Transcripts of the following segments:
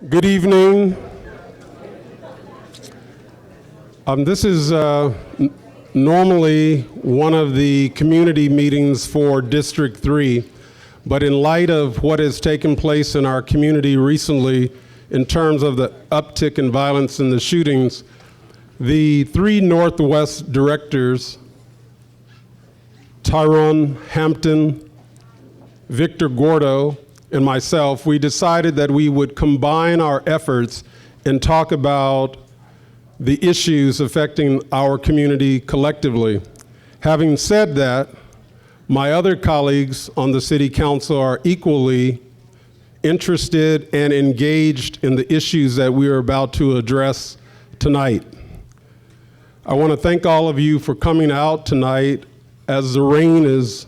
Good evening. This is normally one of the community meetings for District 3, but in light of what has taken place in our community recently in terms of the uptick in violence and the shootings, the three Northwest directors, Tyrone Hampton, Victor Gordo, and myself, we decided that we would combine our efforts and talk about the issues affecting our community collectively. Having said that, my other colleagues on the City Council are equally interested and engaged in the issues that we are about to address tonight. I want to thank all of you for coming out tonight as the rain is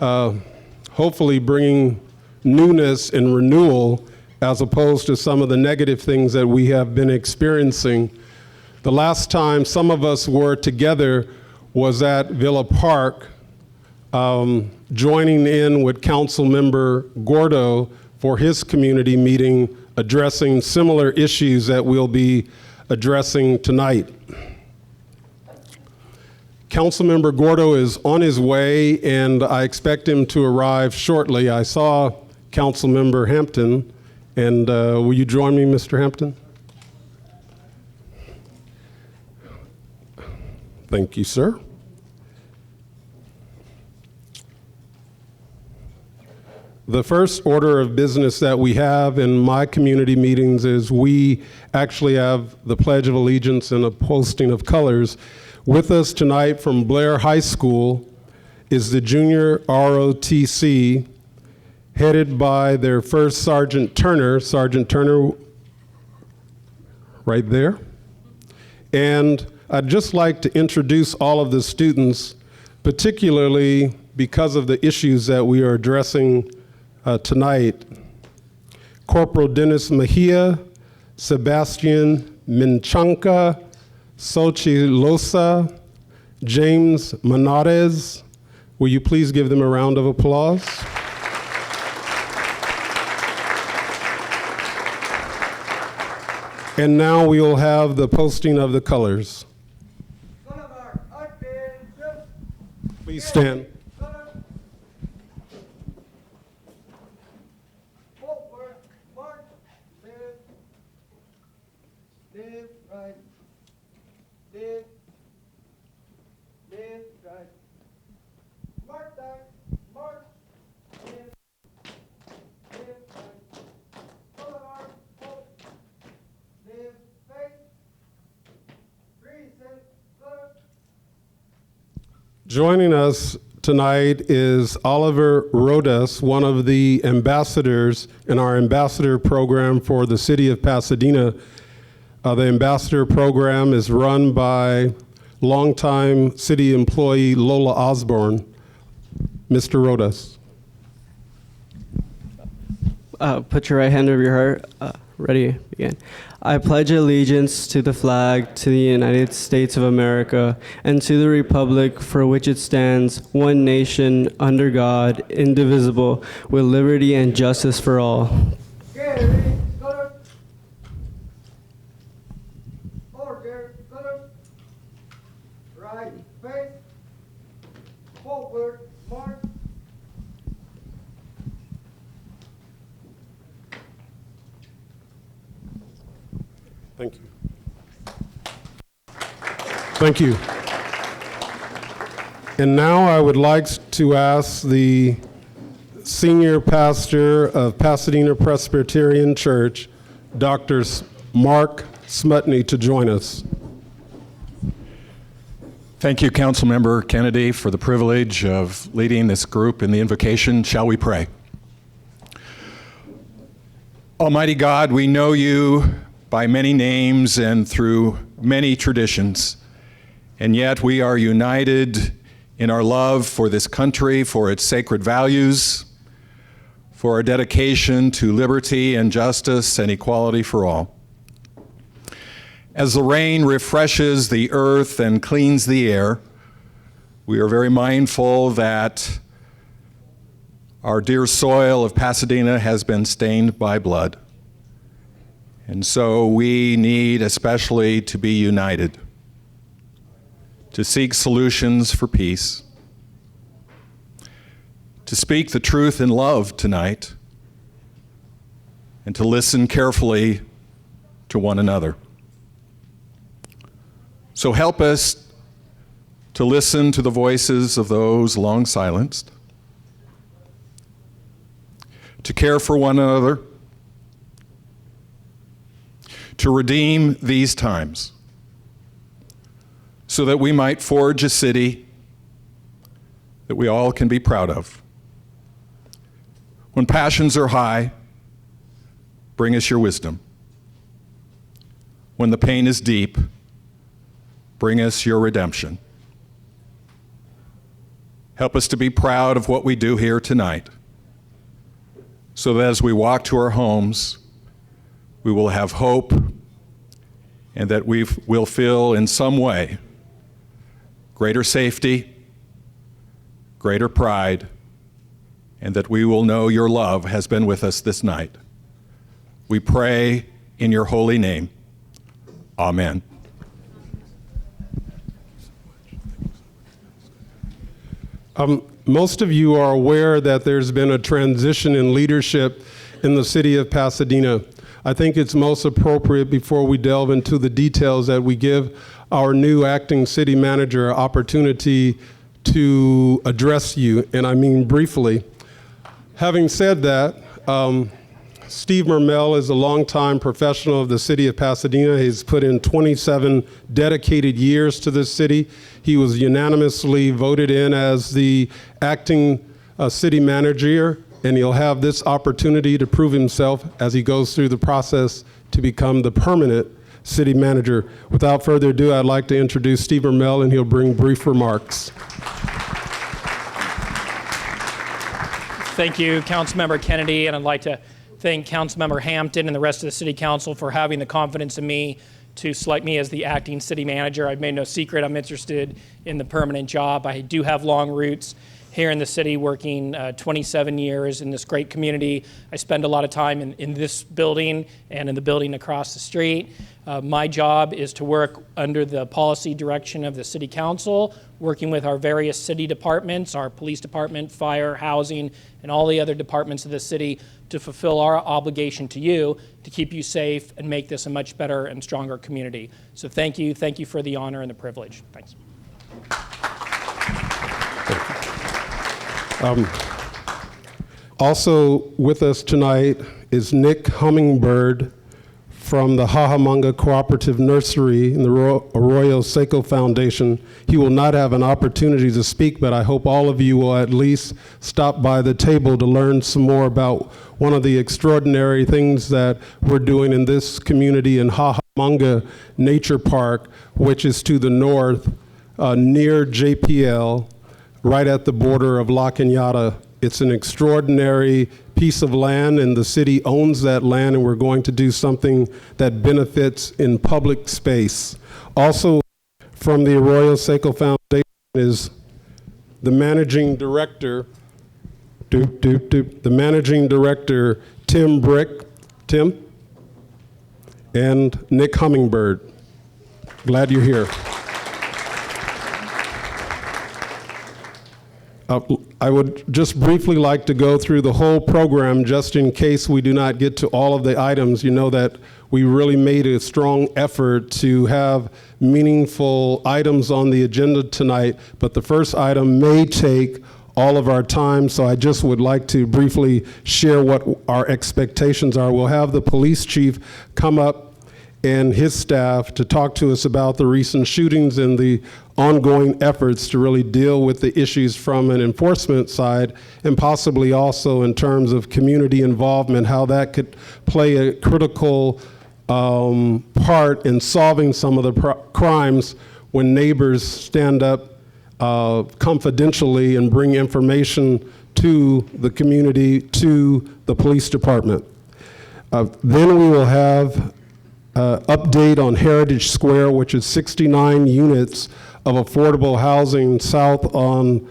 hopefully bringing newness and renewal as opposed to some of the negative things that we have been experiencing. The last time some of us were together was at Villa Park, joining in with Councilmember Gordo for his community meeting addressing similar issues that we'll be addressing tonight. Councilmember Gordo is on his way and I expect him to arrive shortly. I saw Councilmember Hampton, and will you join me, Mr. Hampton? Thank you, sir. The first order of business that we have in my community meetings is we actually have the Pledge of Allegiance and a posting of colors. With us tonight from Blair High School is the junior ROTC, headed by their first Sergeant Turner right there. And I'd just like to introduce all of the students, particularly because of the issues that we are addressing tonight. Corporal Dennis Mejia, Sebastian Minchanka, Sochi Losa, James Manarez. Will you please give them a round of applause? And now we will have the posting of the colors. Please stand. Joining us tonight is Oliver Rodas, one of the ambassadors in our ambassador program for the city of Pasadena. The ambassador program is run by longtime city employee Lola Osborne. Mr. Rodas. Put your right hand over your heart. Ready, begin. I pledge allegiance to the flag, to the United States of America, and to the republic for which it stands, one nation, under God, indivisible, with liberty and justice for all. Right face, forward, march. Thank you. Thank you. And now I would like to ask the senior pastor of Pasadena Presbyterian Church, Dr. Mark Smutney, to join us. Thank you, Councilmember Kennedy, for the privilege of leading this group in the invocation. Shall we pray? Almighty God, we know you by many names and through many traditions, and yet we are united in our love for this country, for its sacred values, for our dedication to liberty and justice and equality for all. As the rain refreshes the earth and cleans the air, we are very mindful that our dear soil of Pasadena has been stained by blood. And so we need especially to be united, to seek solutions for peace, to speak the truth in love tonight, and to listen carefully to one another. So help us to listen to the voices of those long silenced, to care for one another, to redeem these times so that we might forge a city that we all can be proud of. When passions are high, bring us your wisdom. When the pain is deep, bring us your redemption. Help us to be proud of what we do here tonight, so that as we walk to our homes, we will have hope and that we will feel in some way greater safety, greater pride, and that we will know your love has been with us this night. We pray in your holy name. Amen. Most of you are aware that there's been a transition in leadership in the city of Pasadena. I think it's most appropriate, before we delve into the details, that we give our new acting city manager an opportunity to address you, and I mean briefly. Having said that, Steve Mermel is a longtime professional of the city of Pasadena. He's put in 27 dedicated years to this city. He was unanimously voted in as the acting city manager, and he'll have this opportunity to prove himself as he goes through the process to become the permanent city manager. Without further ado, I'd like to introduce Steve Mermel, and he'll bring brief remarks. Thank you, Councilmember Kennedy, and I'd like to thank Councilmember Hampton and the rest of the City Council for having the confidence in me to select me as the acting city manager. I've made no secret I'm interested in the permanent job. I do have long roots here in the city, working 27 years in this great community. I spend a lot of time in this building and in the building across the street. My job is to work under the policy direction of the City Council, working with our various city departments, our police department, fire, housing, and all the other departments of the city to fulfill our obligation to you to keep you safe and make this a much better and stronger community. So thank you for the honor and the privilege. Thanks. Also with us tonight is Nick Hummingbird from the Hahamanga Cooperative Nursery in the Arroyo Seco Foundation. He will not have an opportunity to speak, but I hope all of you will at least stop by the table to learn some more about one of the extraordinary things that we're doing in this community in Hahamanga Nature Park, which is to the north near JPL, right at the border of La Cañada. It's an extraordinary piece of land, and the city owns that land, and we're going to do something that benefits in public space. Also from the Arroyo Seco Foundation is the managing director, Tim Brick, and Nick Hummingbird. Glad you're here. I would just briefly like to go through the whole program just in case we do not get to all of the items. You know that we really made a strong effort to have meaningful items on the agenda tonight, but the first item may take all of our time, so I just would like to briefly share what our expectations are. We'll have the police chief come up and his staff to talk to us about the recent shootings and the ongoing efforts to really deal with the issues from an enforcement side, and possibly also in terms of community involvement, how that could play a critical part in solving some of the crimes when neighbors stand up confidentially and bring information to the community, to the police department. Then we will have update on Heritage Square, which is 69 units of affordable housing south on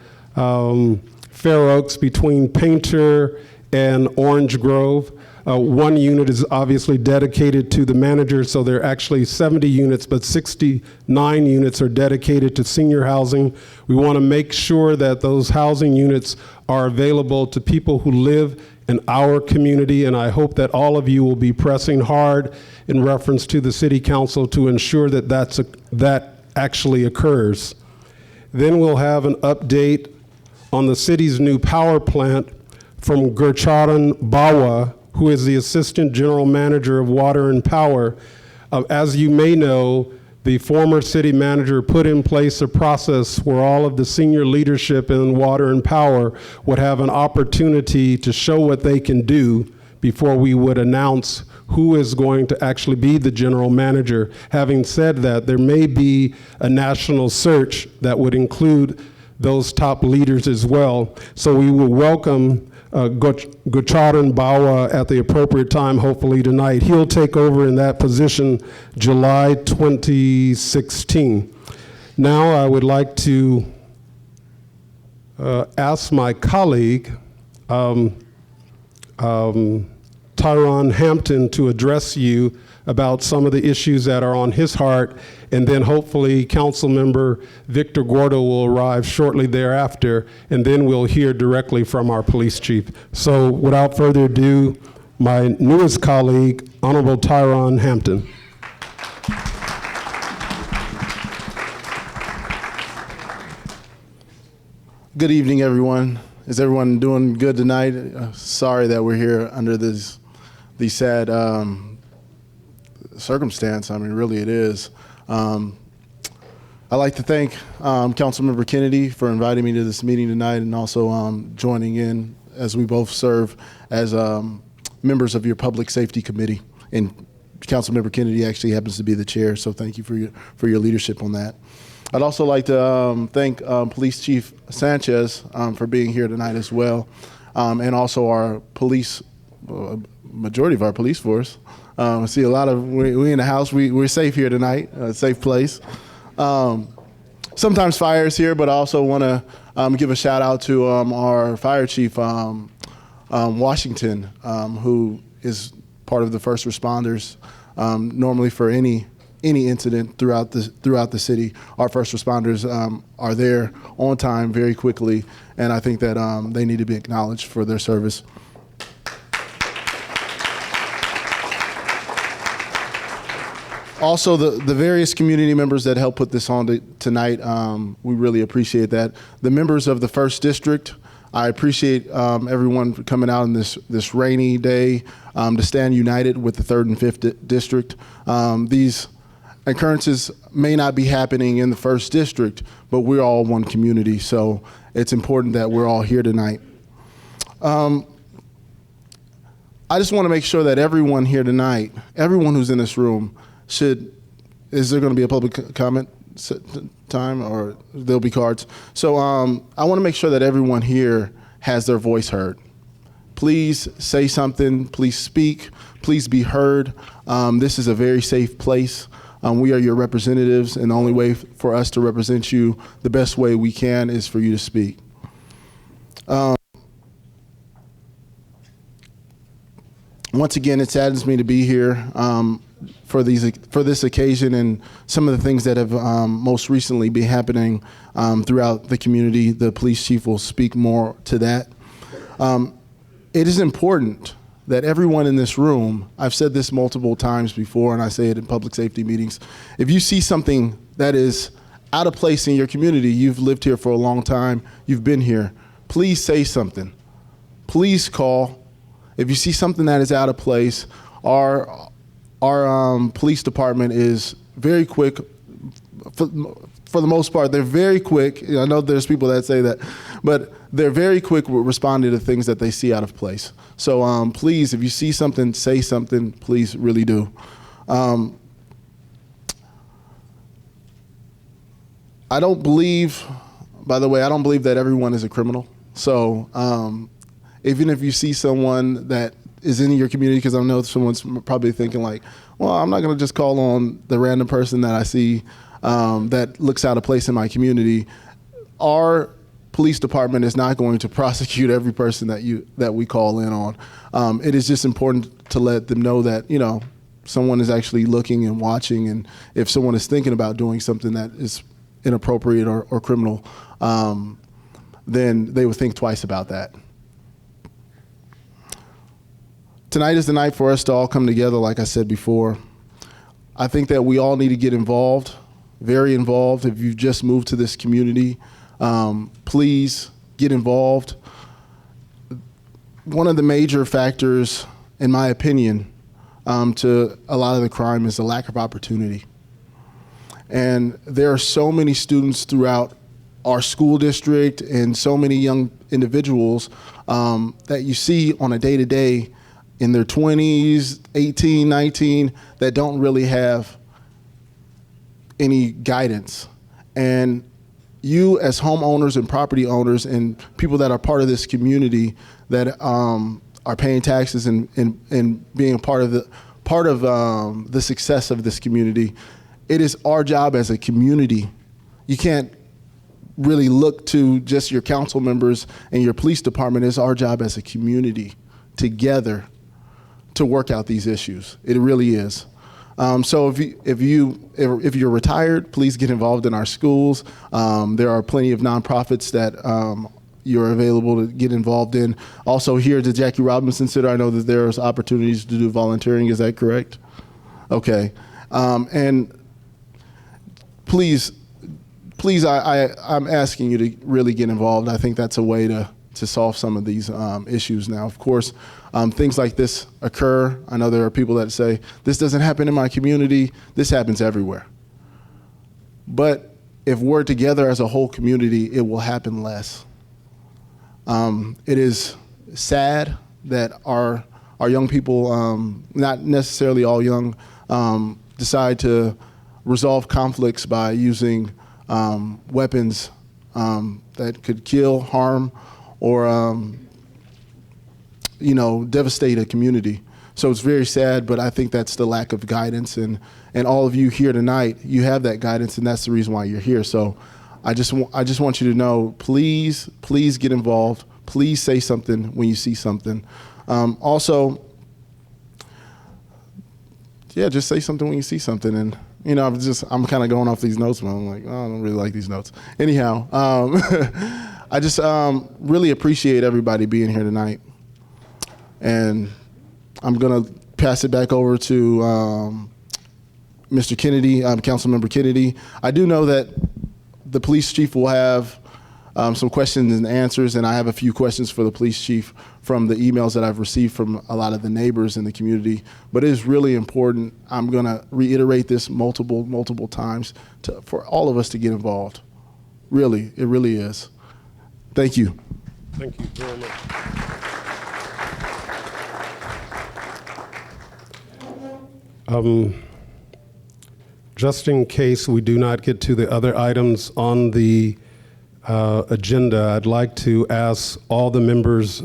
Fair Oaks between Painter and Orange Grove. One unit is obviously dedicated to the manager, so there are actually 70 units, but 69 units are dedicated to senior housing. We want to make sure that those housing units are available to people who live in our community, and I hope that all of you will be pressing hard in reference to the City Council to ensure that that actually occurs. Then we'll have an update on the city's new power plant from Gurcharan Bawa, who is the Assistant General Manager of Water and Power. As you may know, the former city manager put in place a process where all of the senior leadership in water and power would have an opportunity to show what they can do before we would announce who is going to actually be the general manager. Having said that, there may be a national search that would include those top leaders as well. So we will welcome Gurcharan Bawa at the appropriate time, hopefully tonight. He'll take over in that position July 2016. Now I would like to ask my colleague, Tyron Hampton, to address you about some of the issues that are on his heart, and then hopefully Councilmember Victor Gordo will arrive shortly thereafter, and then we'll hear directly from our police chief. So without further ado, my newest colleague, Honorable Tyron Hampton. Good evening, everyone. Is everyone doing good tonight? Sorry that we're here under these sad circumstance. I mean, really it is. I'd like to thank Councilmember Kennedy for inviting me to this meeting tonight, and also joining in as we both serve as members of your Public Safety Committee. And Councilmember Kennedy actually happens to be the chair, so thank you for your leadership on that. I'd also like to thank Police Chief Sanchez for being here tonight as well, and also our police, majority of our police force. I see a lot of, we in the house, we're safe here tonight, a safe place. Sometimes fires here, but I also want to give a shout out to our fire chief, Washington, who is part of the first responders. Normally for any incident throughout the city, our first responders are there on time, very quickly, and I think that they need to be acknowledged for their service. Also, the various community members that helped put this on tonight, we really appreciate that. The members of the 1st District, I appreciate everyone for coming out on this rainy day to stand united with the 3rd and 5th District. These occurrences may not be happening in the 1st District, but we're all one community, so it's important that we're all here tonight. I just want to make sure that everyone here tonight, everyone who's in this room, is there going to be a public comment time, or there'll be cards? So I want to make sure that everyone here has their voice heard. Please say something, please speak, please be heard. This is a very safe place. We are your representatives, and the only way for us to represent you the best way we can is for you to speak. Once again, it saddens me to be here for this occasion, and some of the things that have most recently been happening throughout the community. The police chief will speak more to that. It is important that everyone in this room, I've said this multiple times before, and I say it in public safety meetings, if you see something that is out of place in your community, you've lived here for a long time, you've been here, please say something. Please call. If you see something that is out of place, our police department is very quick. For the most part, they're very quick. I know there's people that say that, but they're very quick with responding to things that they see out of place. So please, if you see something, say something. Please, really do. I don't believe, by the way, I don't believe that everyone is a criminal. So even if you see someone that is in your community, because I know someone's probably thinking like, well, I'm not going to just call on the random person that I see that looks out of place in my community. Our police department is not going to prosecute every person that we call in on. It is just important to let them know that, you know, someone is actually looking and watching, and if someone is thinking about doing something that is inappropriate or criminal, then they would think twice about that. Tonight is the night for us to all come together, like I said before. I think that we all need to get involved, very involved. If you've just moved to this community, please get involved. One of the major factors, in my opinion, to a lot of the crime is the lack of opportunity. And there are so many students throughout our school district and so many young individuals that you see on a day-to-day in their 20s, 18, 19, that don't really have any guidance. And you as homeowners and property owners and people that are part of this community that are paying taxes and being a part of the success of this community, it is our job as a community. You can't really look to just your council members and your police department. It's our job as a community together to work out these issues. It really is. So if you're retired, please get involved in our schools. There are plenty of nonprofits that you're available to get involved in. Also here at the Jackie Robinson Center, I know that there's opportunities to do volunteering. Is that correct? Okay. And please, I'm asking you to really get involved. I think that's a way to solve some of these issues now. Of course, things like this occur. I know there are people that say, this doesn't happen in my community. This happens everywhere. But if we're together as a whole community, it will happen less. It is sad that our young people, not necessarily all young, decide to resolve conflicts by using weapons that could kill, harm, or devastate a community. So it's very sad, but I think that's the lack of guidance, and all of you here tonight, you have that guidance, and that's the reason why you're here. So I just want you to know, please get involved. Please say something when you see something. Also, just say something when you see something. And I'm kind of going off these notes, but I'm like, oh, I don't really like these notes. Anyhow, I just really appreciate everybody being here tonight. And I'm going to pass it back over to Mr. Kennedy, Councilmember Kennedy. I do know that the police chief will have some questions and answers, and I have a few questions for the police chief from the emails that I've received from a lot of the neighbors in the community. But it is really important. I'm going to reiterate this multiple times for all of us to get involved. Really, it really is. Thank you. Thank you very much. Just in case we do not get to the other items on the agenda, I'd like to ask all the members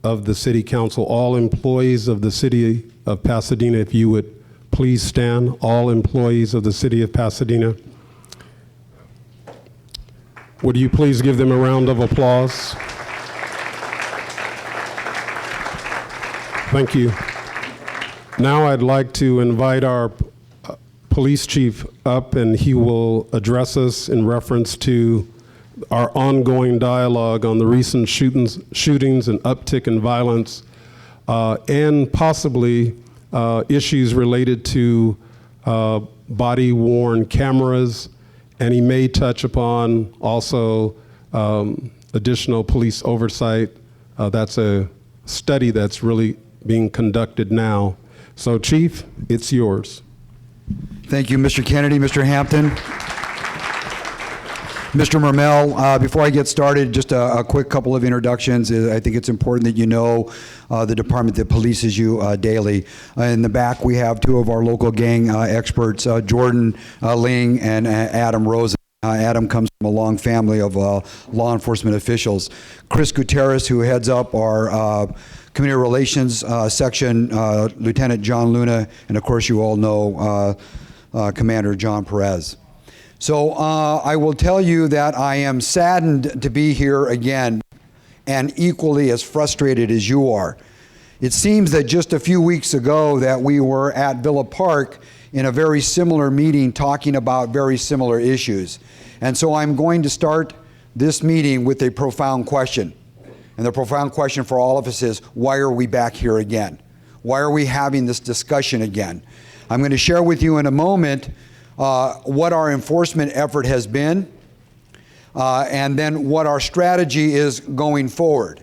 of the City Council, all employees of the City of Pasadena, if you would please stand, all employees of the City of Pasadena. Would you please give them a round of applause? Thank you. Now I'd like to invite our police chief up, and he will address us in reference to our ongoing dialogue on the recent shootings and uptick in violence, and possibly issues related to body-worn cameras, and he may touch upon also additional police oversight. That's a study that's really being conducted now. So, Chief, it's yours. Thank you, Mr. Kennedy, Mr. Hampton. Mr. Mermel, before I get started, just a quick couple of introductions. I think it's important that you know the department that polices you daily. In the back, we have two of our local gang experts, Jordan Ling and Adam Rosen. Adam comes from a long family of law enforcement officials. Chris Gutierrez, who heads up our Community Relations section, Lieutenant John Luna, and of course you all know Commander John Perez. So I will tell you that I am saddened to be here again and equally as frustrated as you are. It seems that just a few weeks ago that we were at Villa Park in a very similar meeting talking about very similar issues. And so I'm going to start this meeting with a profound question. And the profound question for all of us is, why are we back here again? Why are we having this discussion again? I'm going to share with you in a moment what our enforcement effort has been, and then what our strategy is going forward,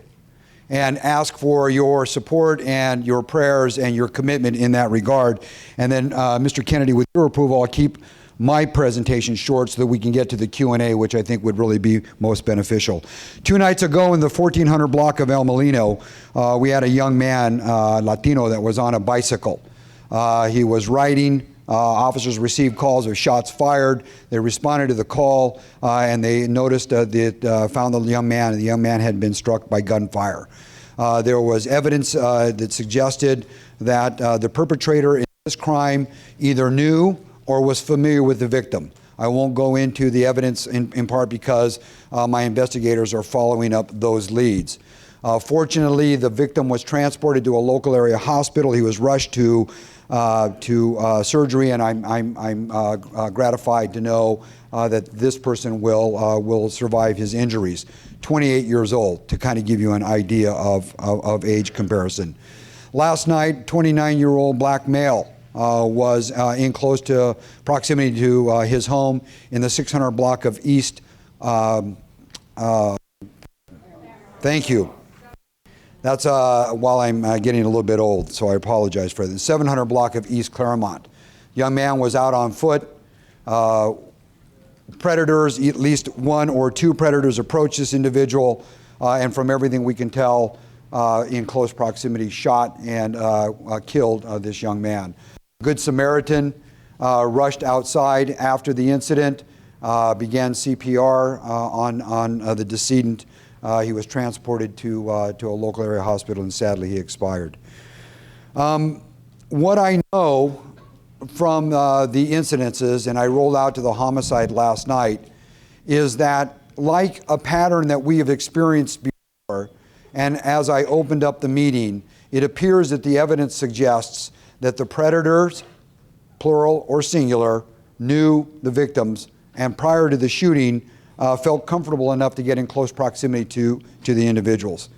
and ask for your support and your prayers and your commitment in that regard. And then, Mr. Kennedy, with your approval, I'll keep my presentation short so that we can get to the Q&A, which I think would really be most beneficial. 2 nights ago in the 1400 block of El Molino, we had a young man, Latino, that was on a bicycle. He was riding. Officers received calls of shots fired. They responded to the call, and they noticed found the young man, and the young man had been struck by gunfire. There was evidence that suggested that the perpetrator in this crime either knew or was familiar with the victim. I won't go into the evidence in part because my investigators are following up those leads. Fortunately, the victim was transported to a local area hospital. He was rushed to surgery, and I'm gratified to know that this person will survive his injuries. 28 years old, to kind of give you an idea of age comparison. Last night, 29-year-old black male was in close to proximity to his home in the 600 block of East. Thank you. That's while I'm getting a little bit old, so I apologize for this. 700 block of East Claremont. Young man was out on foot. Predators, at least 1 or 2 predators approached this individual, and from everything we can tell, in close proximity, shot and killed this young man. Good Samaritan rushed outside after the incident, began CPR on the decedent. He was transported to a local area hospital, and sadly he expired. What I know from the incidences, and I rolled out to the homicide last night, is that like a pattern that we have experienced before, and as I opened up the meeting, it appears that the evidence suggests that the predators, plural or singular, knew the victims, and prior to the shooting, felt comfortable enough to get in close proximity to the individuals.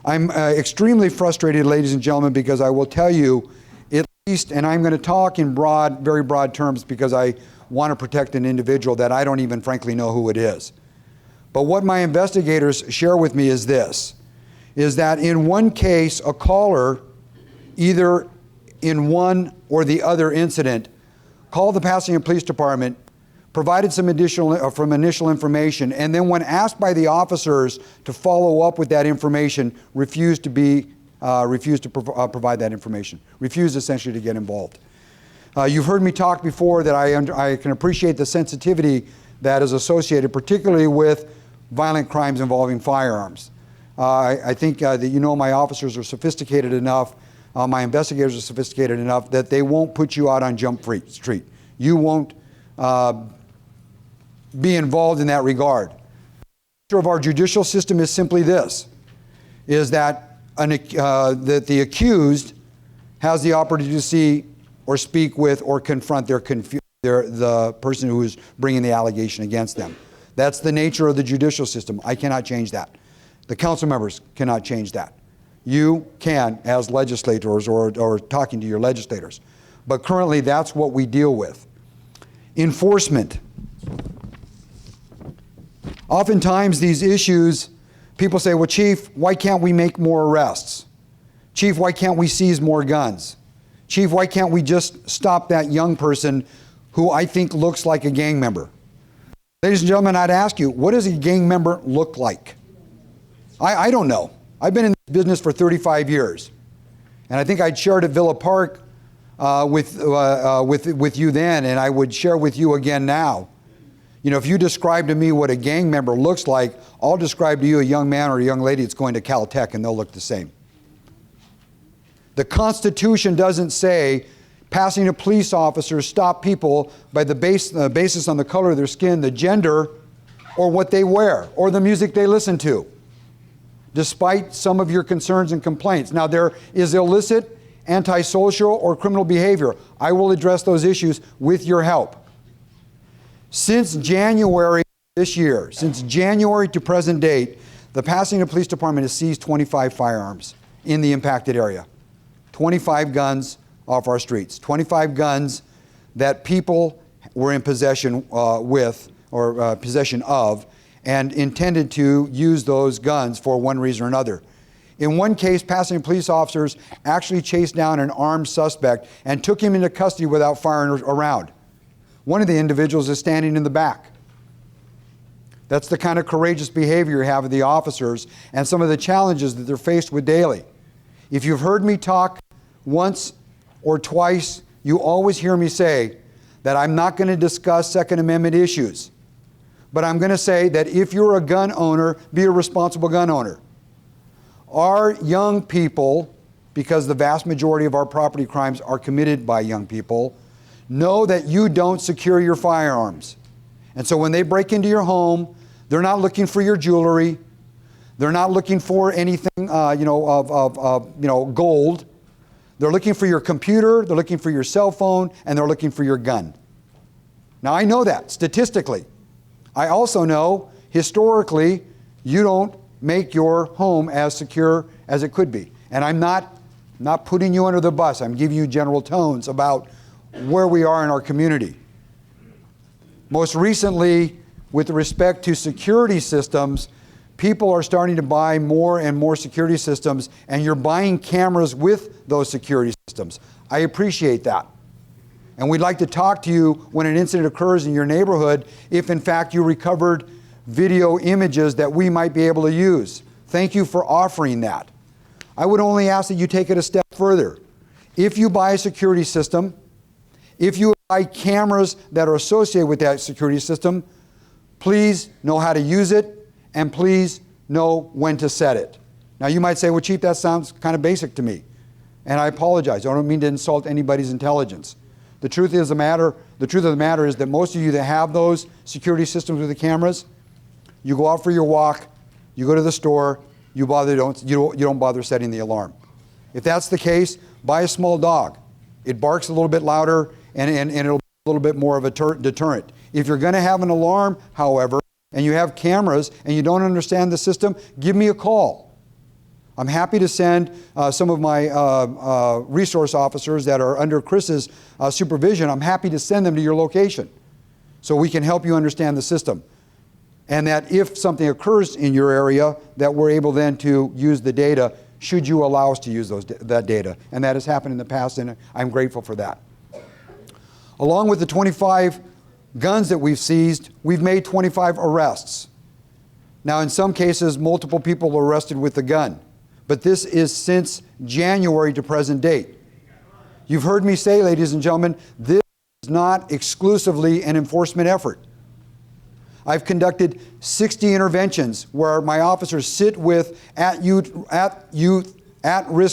I'm extremely frustrated, ladies and gentlemen, because I will tell you, at least, and I'm going to talk in very broad terms because I want to protect an individual that I don't even frankly know who it is. But what my investigators share with me is this, is that in one case, a caller, either in one or the other incident, called the Pasadena Police Department, provided some initial information, and then when asked by the officers to follow up with that information, refused to provide that information, refused essentially to get involved. You've heard me talk before that I can appreciate the sensitivity that is associated particularly with violent crimes involving firearms. I think that you know my officers are sophisticated enough, my investigators are sophisticated enough that they won't put you out on Jump Street. You won't be involved in that regard. The nature of our judicial system is simply this, is that that the accused has the opportunity to see or speak with or confront the person who is bringing the allegation against them. That's the nature of the judicial system. I cannot change that. The council members cannot change that. You can as legislators or talking to your legislators. But currently that's what we deal with. Enforcement. Oftentimes these issues, people say, well, Chief, why can't we make more arrests? Chief, why can't we seize more guns? Chief, why can't we just stop that young person who I think looks like a gang member? Ladies and gentlemen, I'd ask you, what does a gang member look like? I don't know. I've been in this business for 35 years. And I think I'd shared at Villa Park with you then, and I would share with you again now. You know, if you describe to me what a gang member looks like, I'll describe to you a young man or a young lady that's going to Caltech, and they'll look the same. The Constitution doesn't say Pasadena police officers stop people by the basis on the color of their skin, the gender, or what they wear, or the music they listen to, despite some of your concerns and complaints. Now, there is illicit, antisocial, or criminal behavior. I will address those issues with your help. Since January this year, since January to present date, the Pasadena Police Department has seized 25 firearms in the impacted area. 25 guns off our streets. 25 guns that people were in possession possession of, and intended to use those guns for one reason or another. In one case, Pasadena police officers actually chased down an armed suspect and took him into custody without firing around. One of the individuals is standing in the back. That's the kind of courageous behavior you have of the officers and some of the challenges that they're faced with daily. If you've heard me talk once or twice, you always hear me say that I'm not going to discuss Second Amendment issues. But I'm going to say that if you're a gun owner, be a responsible gun owner. Our young people, because the vast majority of our property crimes are committed by young people, know that you don't secure your firearms. And so when they break into your home, they're not looking for your jewelry. They're not looking for anything, gold. They're looking for your computer, they're looking for your cell phone, and they're looking for your gun. Now, I know that statistically. I also know, historically, you don't make your home as secure as it could be. And I'm not putting you under the bus. I'm giving you general tones about where we are in our community. Most recently, with respect to security systems, people are starting to buy more and more security systems, and you're buying cameras with those security systems. I appreciate that. And we'd like to talk to you when an incident occurs in your neighborhood if in fact you recovered video images that we might be able to use. Thank you for offering that. I would only ask that you take it a step further. If you buy a security system, if you buy cameras that are associated with that security system, please know how to use it and please know when to set it. Now you might say, well, Chief, that sounds kind of basic to me. And I apologize. I don't mean to insult anybody's intelligence. The truth of the matter is that most of you that have those security systems with the cameras, you go out for your walk, you go to the store, you don't bother setting the alarm. If that's the case, buy a small dog. It barks a little bit louder and it'll be a little bit more of a deterrent. If you're going to have an alarm, however, and you have cameras and you don't understand the system, give me a call. I'm happy to send some of my resource officers that are under Chris's supervision. I'm happy to send them to your location so we can help you understand the system. And that if something occurs in your area, that we're able then to use the data should you allow us to use that data. And that has happened in the past, and I'm grateful for that. Along with the 25 guns that we've seized, we've made 25 arrests. Now, in some cases, multiple people were arrested with the gun. But this is since January to present date. You've heard me say, ladies and gentlemen, this is not exclusively an enforcement effort. I've conducted 60 interventions where my officers sit with at-risk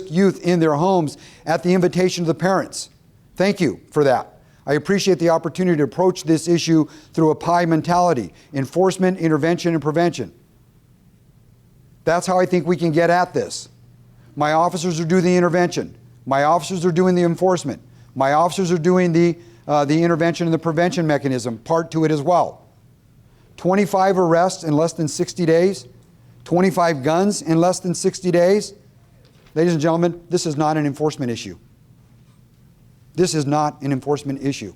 youth in their homes at the invitation of the parents. Thank you for that. I appreciate the opportunity to approach this issue through a pie mentality: enforcement, intervention, and prevention. That's how I think we can get at this. My officers are doing the intervention. My officers are doing the enforcement. My officers are doing the intervention and the prevention mechanism, part to it as well. 25 arrests in less than 60 days, 25 guns in less than 60 days. Ladies and gentlemen, this is not an enforcement issue. This is not an enforcement issue.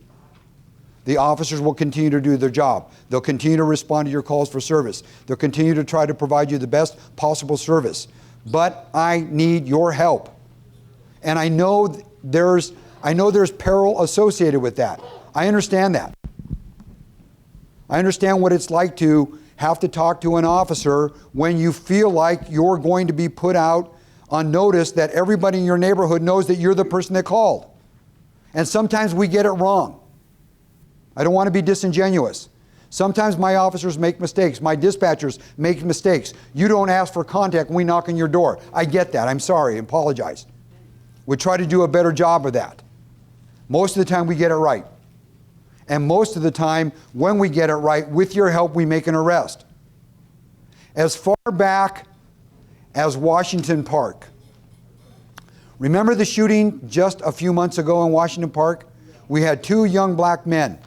The officers will continue to do their job. They'll continue to respond to your calls for service. They'll continue to try to provide you the best possible service. But I need your help. And I know there's peril associated with that. I understand that. I understand what it's like to have to talk to an officer when you feel like you're going to be put out on notice that everybody in your neighborhood knows that you're the person that called. And sometimes we get it wrong. I don't want to be disingenuous. Sometimes my officers make mistakes. My dispatchers make mistakes. You don't ask for contact when we knock on your door. I get that. I'm sorry. I apologize. We try to do a better job of that. Most of the time we get it right. And most of the time when we get it right, with your help, we make an arrest. As far back as Washington Park. Remember the shooting just a few months ago in Washington Park? We had 2 young black men.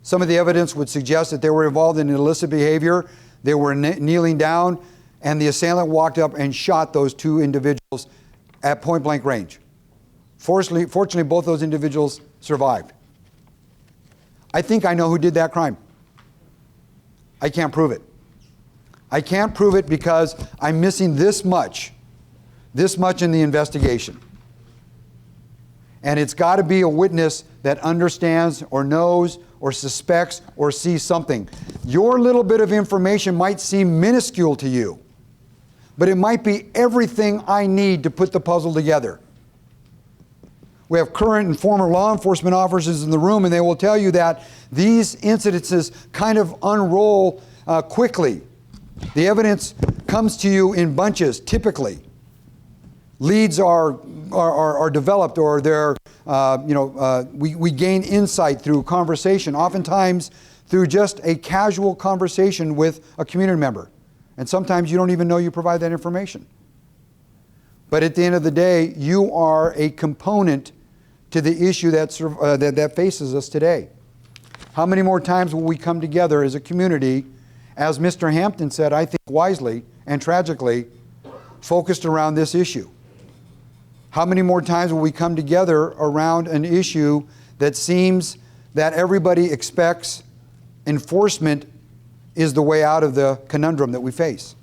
Some of the evidence would suggest that they were involved in illicit behavior. They were kneeling down, and the assailant walked up and shot those 2 individuals at point blank range. Fortunately, both those individuals survived. I think I know who did that crime. I can't prove it. I can't prove it because I'm missing this much in the investigation. And it's got to be a witness that understands or knows or suspects or sees something. Your little bit of information might seem minuscule to you, but it might be everything I need to put the puzzle together. We have current and former law enforcement officers in the room, and they will tell you that these incidences kind of unroll quickly. The evidence comes to you in bunches, typically. Leads are developed, or they're, we gain insight through conversation, oftentimes through just a casual conversation with a community member. And sometimes you don't even know you provide that information. But at the end of the day, you are a component to the issue that faces us today. How many more times will we come together as a community, as Mr. Hampton said, I think wisely and tragically, focused around this issue? How many more times will we come together around an issue that seems that everybody expects enforcement is the way out of the conundrum that we face?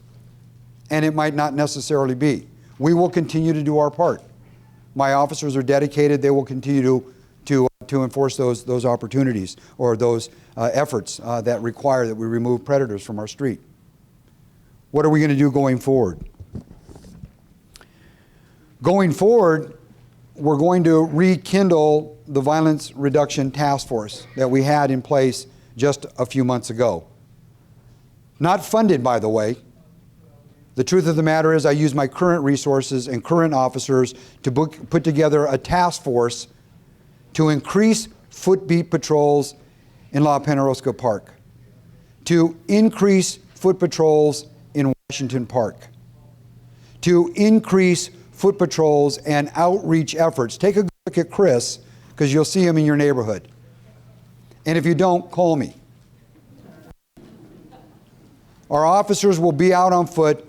And it might not necessarily be. We will continue to do our part. My officers are dedicated. They will continue to enforce those opportunities or those efforts that require that we remove predators from our street. What are we going to do going forward? Going forward, we're going to rekindle the Violence Reduction Task Force that we had in place just a few months ago. Not funded, by the way. The truth of the matter is I use my current resources and current officers to put together a task force to increase footbeat patrols in La Penarosca Park, to increase foot patrols in Washington Park, to increase foot patrols and outreach efforts. Take a look at Chris, because you'll see him in your neighborhood. And if you don't, call me. Our officers will be out on foot.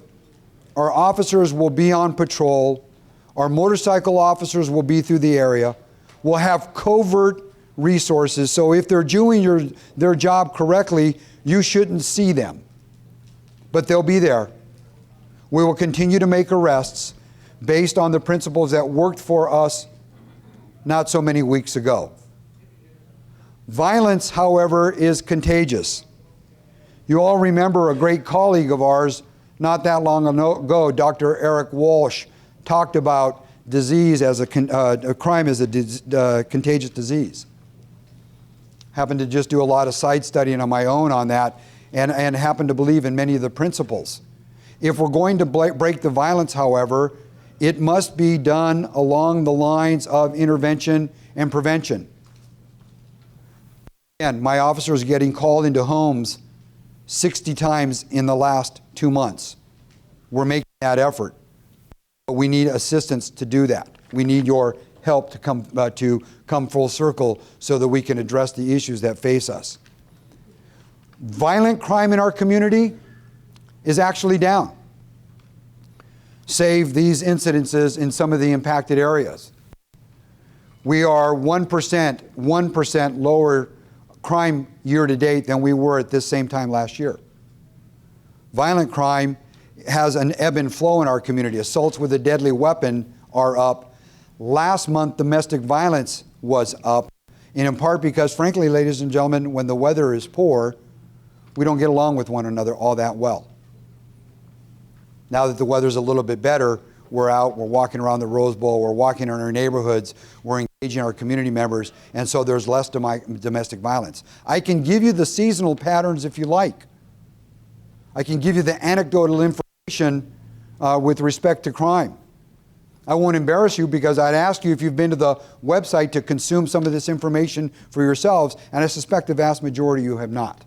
Our officers will be on patrol. Our motorcycle officers will be through the area. We'll have covert resources, so if they're doing their job correctly, you shouldn't see them. But they'll be there. We will continue to make arrests based on the principles that worked for us not so many weeks ago. Violence, however, is contagious. You all remember a great colleague of ours not that long ago, Dr. Eric Walsh, talked about disease as a crime as a contagious disease. Happened to just do a lot of side studying on my own on that, and happen to believe in many of the principles. If we're going to break the violence, however, it must be done along the lines of intervention and prevention. Again, my officers are getting called into homes 60 times in the last 2 months. We're making that effort. But we need assistance to do that. We need your help to come full circle so that we can address the issues that face us. Violent crime in our community is actually down, save these incidences in some of the impacted areas. We are 1% lower crime year to date than we were at this same time last year. Violent crime has an ebb and flow in our community. Assaults with a deadly weapon are up. Last month, domestic violence was up, and in part because, frankly, ladies and gentlemen, when the weather is poor, we don't get along with one another all that well. Now that the weather's a little bit better, we're out, we're walking around the Rose Bowl, we're walking in our neighborhoods, we're engaging our community members, and so there's less domestic violence. I can give you the seasonal patterns if you like. I can give you the anecdotal information with respect to crime. I won't embarrass you because I'd ask you if you've been to the website to consume some of this information for yourselves, and I suspect the vast majority of you have not.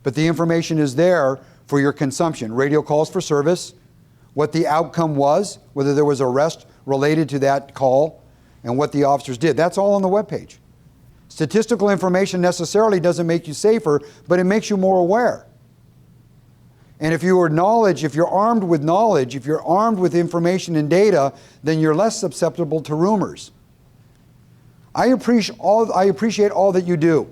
But the information is there for your consumption. Radio calls for service, what the outcome was, whether there was arrest related to that call, and what the officers did. That's all on the webpage. Statistical information necessarily doesn't make you safer, but it makes you more aware. And if you're armed with knowledge, if you're armed with information and data, then you're less susceptible to rumors. I appreciate all that you do.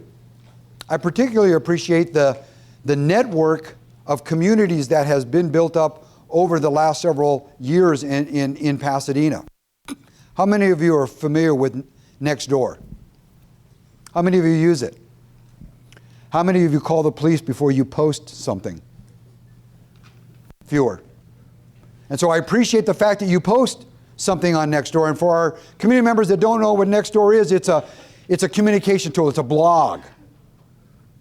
I particularly appreciate the network of communities that has been built up over the last several years in Pasadena. How many of you are familiar with Nextdoor? How many of you use it? How many of you call the police before you post something? Fewer. And so I appreciate the fact that you post something on Nextdoor. And for our community members that don't know what Nextdoor is, it's a communication tool. It's a blog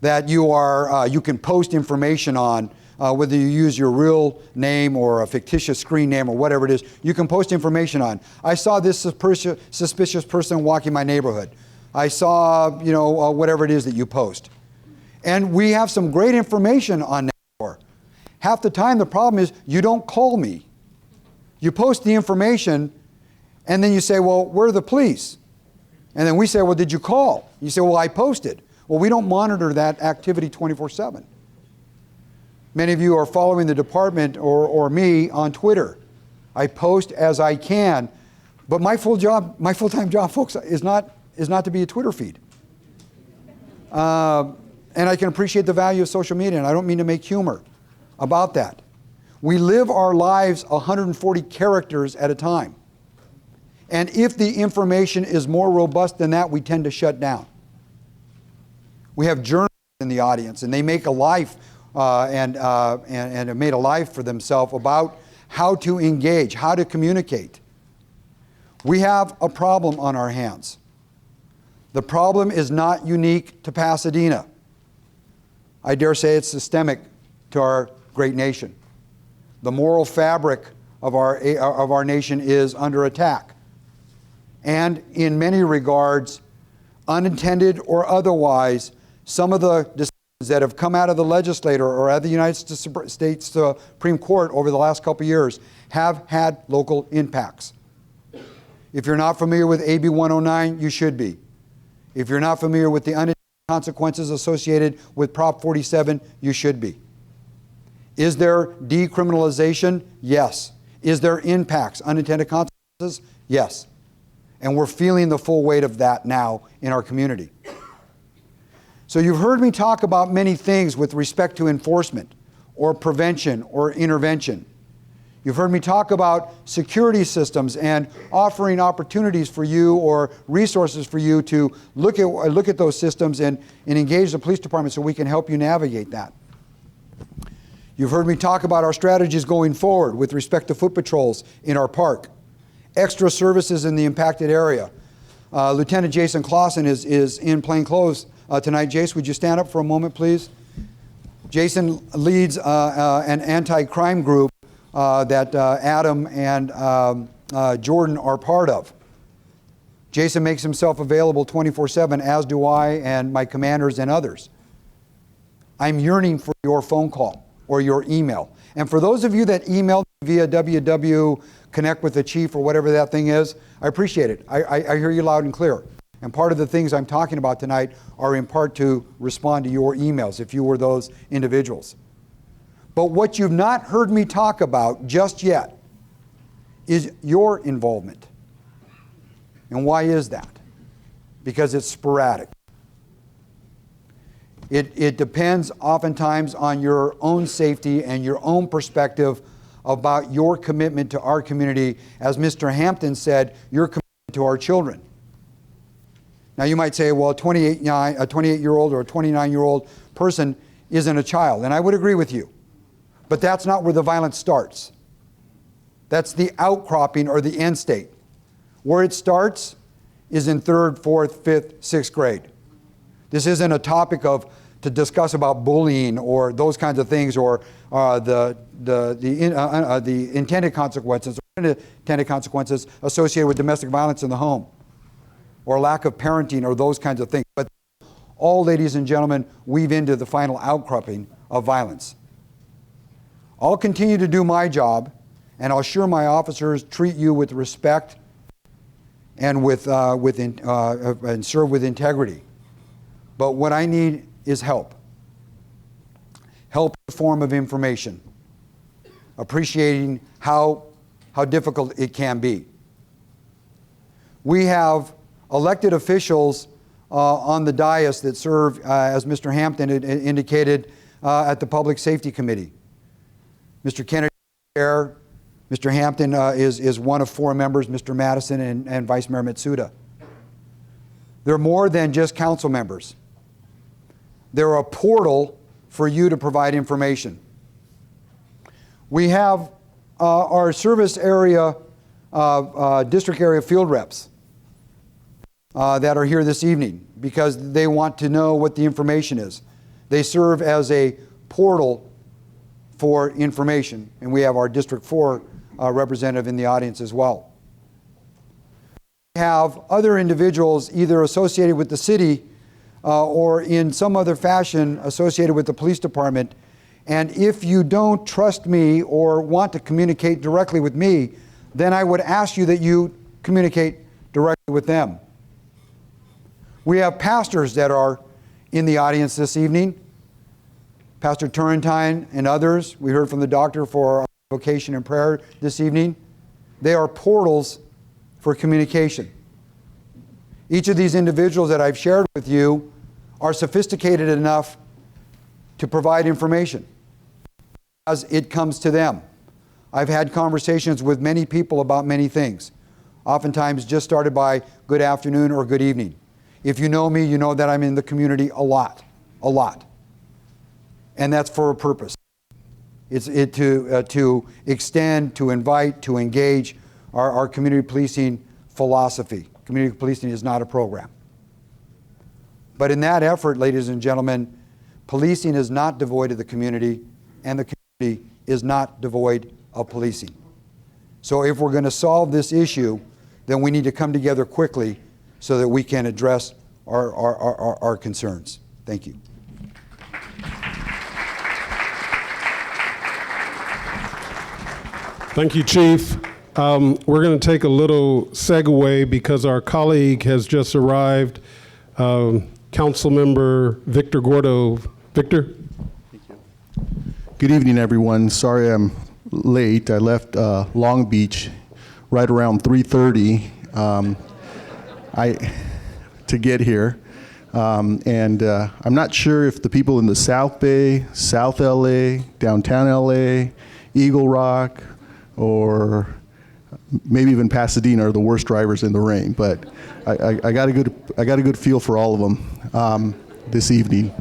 that you can post information on, whether you use your real name or a fictitious screen name or whatever it is. You can post information on. I saw this suspicious person walking my neighborhood. I saw, whatever it is that you post. And we have some great information on Nextdoor. Half the time the problem is you don't call me. You post the information and then you say, well, where are the police? And then we say, well, did you call? You say, well, I posted. Well, we don't monitor that activity 24/7. Many of you are following the department or me on Twitter. I post as I can, but my full-time job, folks, is not to be a Twitter feed. And I can appreciate the value of social media, and I don't mean to make humor about that. We live our lives 140 characters at a time. And if the information is more robust than that, we tend to shut down. We have journalists in the audience, and they make a life and have made a life for themselves about how to engage, how to communicate. We have a problem on our hands. The problem is not unique to Pasadena. I dare say it's systemic to our great nation. The moral fabric of our nation is under attack. And in many regards, unintended or otherwise, some of the decisions that have come out of the legislature or out of the United States Supreme Court over the last couple of years have had local impacts. If you're not familiar with AB 109, you should be. If you're not familiar with the unintended consequences associated with Prop 47, you should be. Is there decriminalization? Yes. Is there impacts, unintended consequences? Yes. And we're feeling the full weight of that now in our community. So you've heard me talk about many things with respect to enforcement or prevention or intervention. You've heard me talk about security systems and offering opportunities for you or resources for you to look at those systems and engage the police department so we can help you navigate that. You've heard me talk about our strategies going forward with respect to foot patrols in our park, extra services in the impacted area. Lieutenant Jason Clausen is in plain clothes tonight. Jace, would you stand up for a moment, please? Jason leads an anti-crime group that Adam and Jordan are part of. Jason makes himself available 24/7, as do I and my commanders and others. I'm yearning for your phone call or your email. And for those of you that emailed via Connect with the Chief or whatever that thing is, I appreciate it. I hear you loud and clear. And part of the things I'm talking about tonight are in part to respond to your emails, if you were those individuals. But what you've not heard me talk about just yet is your involvement. And why is that? Because it's sporadic. It depends oftentimes on your own safety and your own perspective about your commitment to our community. As Mr. Hampton said, your commitment to our children. Now you might say, well, a 28-year-old or a 29-year-old person isn't a child. And I would agree with you. But that's not where the violence starts. That's the outcropping or the end state. Where it starts is in 3rd, 4th, 5th, 6th grade. This isn't a topic to discuss about bullying or those kinds of things or the intended consequences or unintended consequences associated with domestic violence in the home or lack of parenting or those kinds of things. But all, ladies and gentlemen, weave into the final outcropping of violence. I'll continue to do my job, and I'll assure my officers treat you with respect and and serve with integrity. But what I need is help. Help in the form of information, appreciating how difficult it can be. We have elected officials on the dais that serve, as Mr. Hampton had indicated, at the Public Safety Committee. Mr. Kennedy is chair. Mr. Hampton is one of 4 members, Mr. Madison and Vice Mayor Mitsuda. They're more than just council members. They're a portal for you to provide information. We have our service area, district area field reps that are here this evening because they want to know what the information is. They serve as a portal for information, and we have our District 4 representative in the audience as well. We have other individuals either associated with the city or in some other fashion associated with the police department. And if you don't trust me or want to communicate directly with me, then I would ask you that you communicate directly with them. We have pastors that are in the audience this evening. Pastor Turrentine and others. We heard from the doctor for our vocation and prayer this evening. They are portals for communication. Each of these individuals that I've shared with you are sophisticated enough to provide information as it comes to them. I've had conversations with many people about many things, oftentimes just started by good afternoon or good evening. If you know me, you know that I'm in the community a lot. And that's for a purpose. It's to extend, to invite, to engage our community policing philosophy. Community policing is not a program. But in that effort, ladies and gentlemen, policing is not devoid of the community, and the community is not devoid of policing. So if we're going to solve this issue, then we need to come together quickly so that we can address our concerns. Thank you. Thank you, Chief. We're going to take a little segue because our colleague has just arrived, Councilmember Victor Gordo. Victor? Thank you. Good evening, everyone. Sorry I'm late. I left Long Beach right around 3:30 to get here. And I'm not sure if the people in the South Bay, South LA, downtown LA, Eagle Rock, or maybe even Pasadena are the worst drivers in the rain, but I got a good feel for all of them this evening.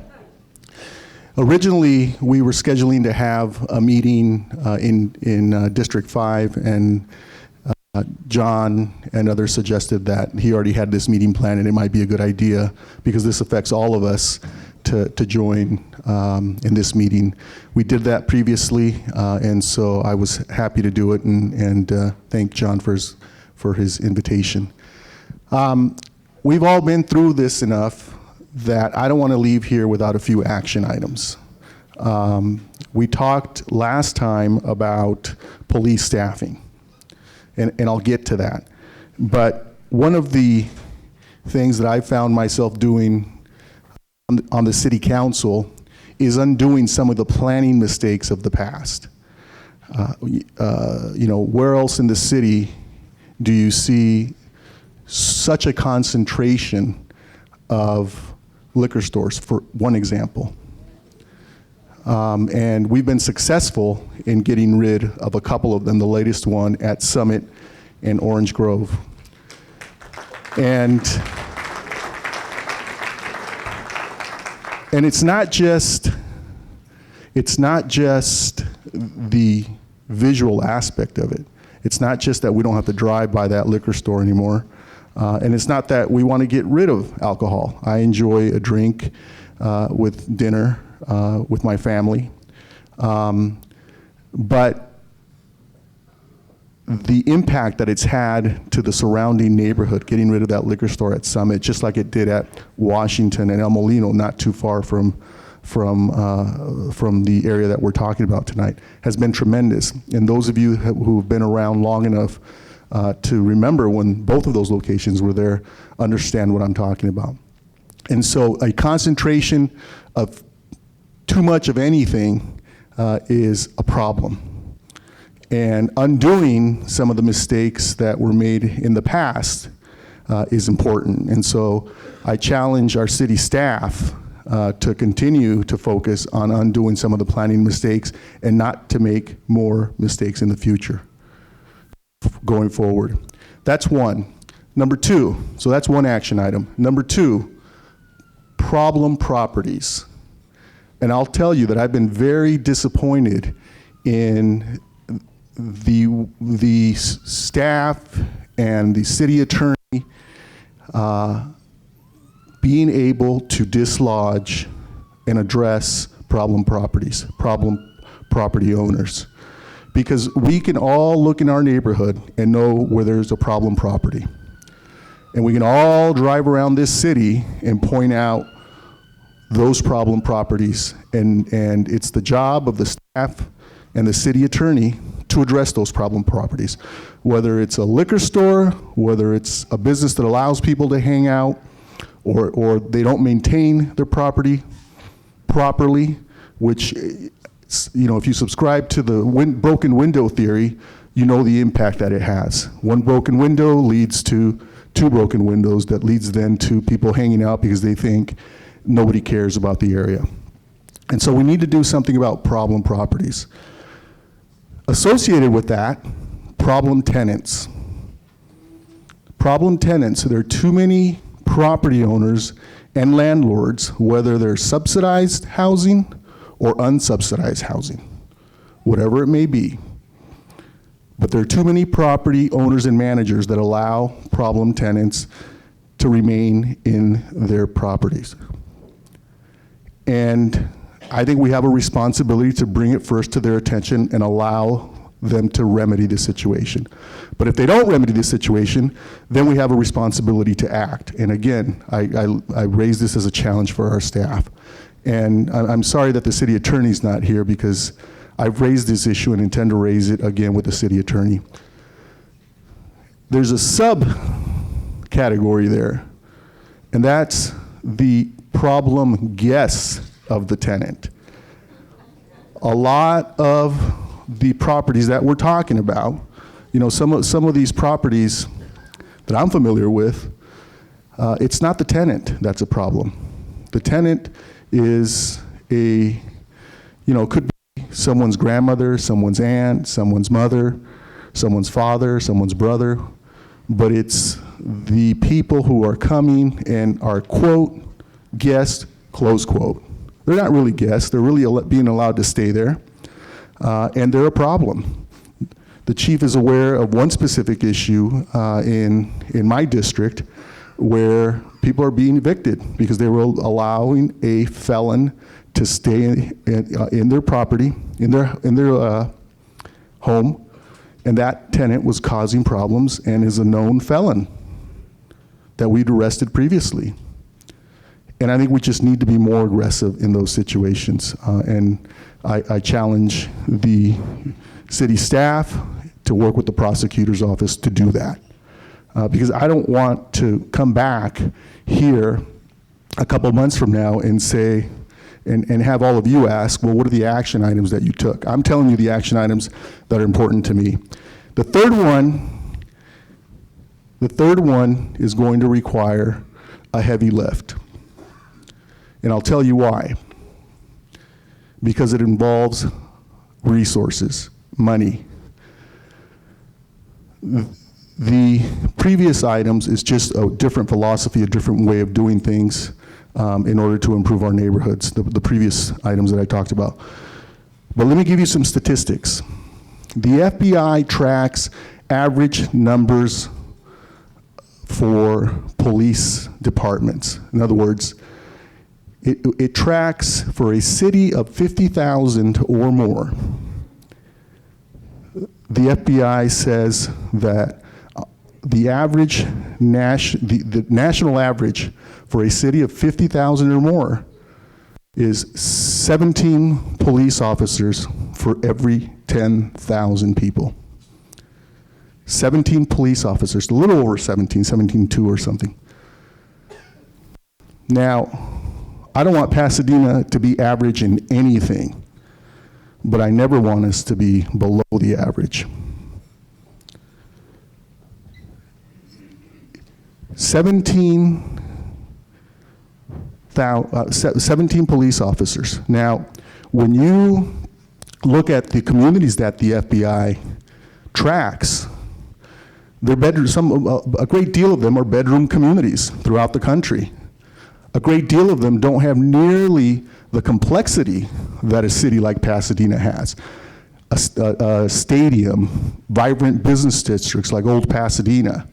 Originally, we were scheduling to have a meeting in District 5, and John and others suggested that he already had this meeting planned, and it might be a good idea because this affects all of us to join in this meeting. We did that previously, and so I was happy to do it, and thank John for his invitation. We've all been through this enough that I don't want to leave here without a few action items. We talked last time about police staffing, and I'll get to that. But one of the things that I found myself doing on the city council is undoing some of the planning mistakes of the past. Where else in the city do you see such a concentration of liquor stores, for one example? And we've been successful in getting rid of a couple of them, the latest one at Summit and Orange Grove. And it's not just the visual aspect of it. It's not just that we don't have to drive by that liquor store anymore. And it's not that we want to get rid of alcohol. I enjoy a drink with dinner with my family. But the impact that it's had to the surrounding neighborhood, getting rid of that liquor store at Summit, just like it did at Washington and El Molino, not too far from the area that we're talking about tonight, has been tremendous. And those of you who've been around long enough to remember when both of those locations were there understand what I'm talking about. And so a concentration of too much of anything is a problem. And undoing some of the mistakes that were made in the past is important. And so I challenge our city staff to continue to focus on undoing some of the planning mistakes and not to make more mistakes in the future going forward. That's one. Number two, so that's one action item. Number two, problem properties. And I'll tell you that I've been very disappointed in the staff and the city attorney being able to dislodge and address problem properties, problem property owners. Because we can all look in our neighborhood and know where there's a problem property. And we can all drive around this city and point out those problem properties. And it's the job of the staff and the city attorney to address those problem properties. Whether it's a liquor store, whether it's a business that allows people to hang out, or they don't maintain their property properly, which, you know, if you subscribe to the broken window theory, you know the impact that it has. One broken window leads to two broken windows that leads then to people hanging out because they think nobody cares about the area. And so we need to do something about problem properties. Associated with that, problem tenants. Problem tenants, there are too many property owners and landlords, whether they're subsidized housing or unsubsidized housing, whatever it may be. But there are too many property owners and managers that allow problem tenants to remain in their properties. And I think we have a responsibility to bring it first to their attention and allow them to remedy the situation. But if they don't remedy the situation, then we have a responsibility to act. And again, I raise this as a challenge for our staff. And I'm sorry that the city attorney's not here, because I've raised this issue and intend to raise it again with the city attorney. There's a sub-category there, and that's the problem guests of the tenant. A lot of the properties that we're talking about, you know, some of these properties that I'm familiar with, it's not the tenant that's a problem. The tenant is could be someone's grandmother, someone's aunt, someone's mother, someone's father, someone's brother, but it's the people who are coming and are, quote, guests, close quote. They're not really guests, they're really being allowed to stay there, and they're a problem. The chief is aware of one specific issue in my district where people are being evicted because they were allowing a felon to stay in their property, in their home, and that tenant was causing problems and is a known felon that we'd arrested previously. And I think we just need to be more aggressive in those situations. And I challenge the city staff to work with the prosecutor's office to do that. Because I don't want to come back here a couple months from now and say, and have all of you ask, well, what are the action items that you took? I'm telling you the action items that are important to me. The third one is going to require a heavy lift. And I'll tell you why. Because it involves resources, money. The previous items is just a different philosophy, a different way of doing things in order to improve our neighborhoods, the previous items that I talked about. But let me give you some statistics. The FBI tracks average numbers for police departments. In other words, it tracks for a city of 50,000 or more, the FBI says that the average the national average for a city of 50,000 or more is 17 police officers for every 10,000 people. 17 police officers, a little over 17.2 or something. Now, I don't want Pasadena to be average in anything, but I never want us to be below the average. 17 police officers. Now, when you look at the communities that the FBI tracks, a great deal of them are bedroom communities throughout the country. A great deal of them don't have nearly the complexity that a city like Pasadena has. A stadium, vibrant business districts like Old Pasadena,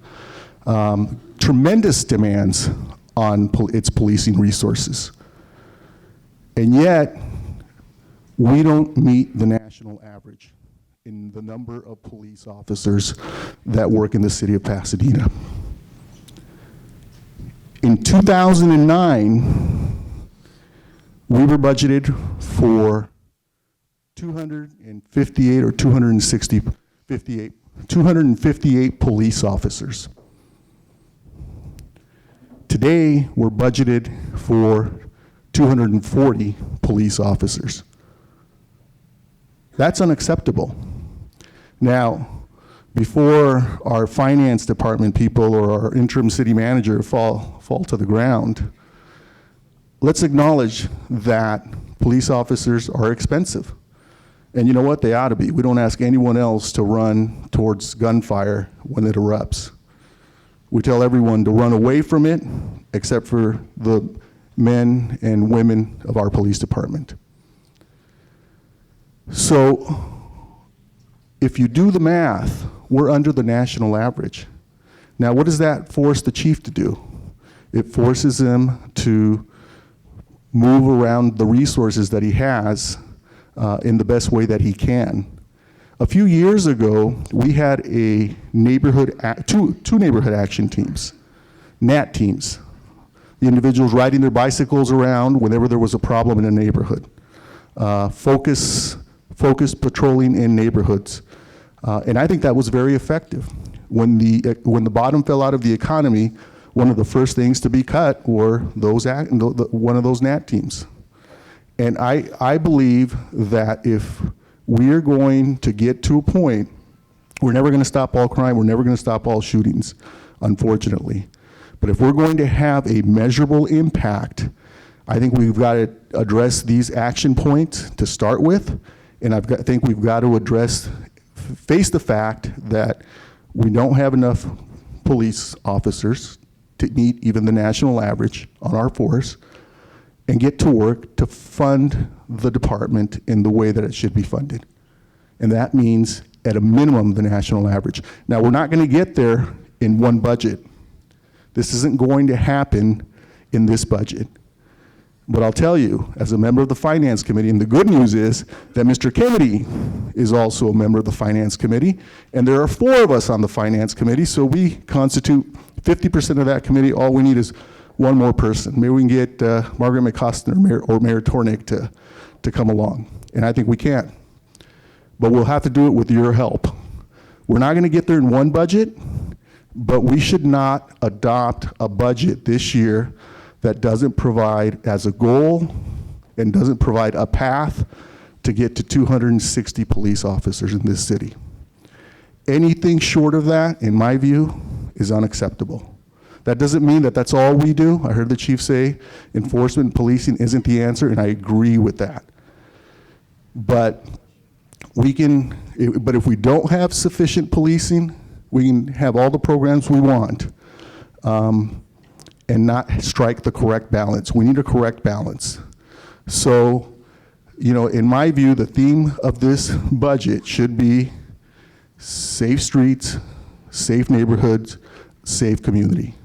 tremendous demands on its policing resources. And yet, we don't meet the national average in the number of police officers that work in the city of Pasadena. In 2009, we were budgeted for 258 or 258 police officers. Today, we're budgeted for 240 police officers. That's unacceptable. Now, before our finance department people or our interim city manager fall to the ground, let's acknowledge that police officers are expensive. And you know what? They ought to be. We don't ask anyone else to run towards gunfire when it erupts. We tell everyone to run away from it, except for the men and women of our police department. So, if you do the math, we're under the national average. Now, what does that force the chief to do? It forces him to move around the resources that he has in the best way that he can. A few years ago, we had a two neighborhood action teams, NAT teams. The individuals riding their bicycles around whenever there was a problem in a neighborhood. Focused patrolling in neighborhoods. And I think that was very effective. When the bottom fell out of the economy, one of the first things to be cut were one of those NAT teams. And I believe that if we're going to get to a point, we're never going to stop all crime, we're never going to stop all shootings, unfortunately. But if we're going to have a measurable impact, I think we've got to address these action points to start with, and I think we've got to face the fact that we don't have enough police officers to meet even the national average on our force, and get to work to fund the department in the way that it should be funded. And that means, at a minimum, the national average. Now, we're not going to get there in one budget. This isn't going to happen in this budget. But I'll tell you, as a member of the Finance Committee, and the good news is that Mr. Kennedy is also a member of the Finance Committee, and there are 4 of us on the Finance Committee, so we constitute 50% of that committee. All we need is one more person. Maybe we can get Margaret McCostin or Mayor Tornick to come along, and I think we can. But we'll have to do it with your help. We're not going to get there in one budget, but we should not adopt a budget this year that doesn't provide as a goal and doesn't provide a path to get to 260 police officers in this city. Anything short of that, in my view, is unacceptable. That doesn't mean that that's all we do. I heard the chief say enforcement and policing isn't the answer, and I agree with that. But if we don't have sufficient policing, we can have all the programs we want and not strike the correct balance. We need a correct balance. So, in my view, the theme of this budget should be safe streets, safe neighborhoods, safe community.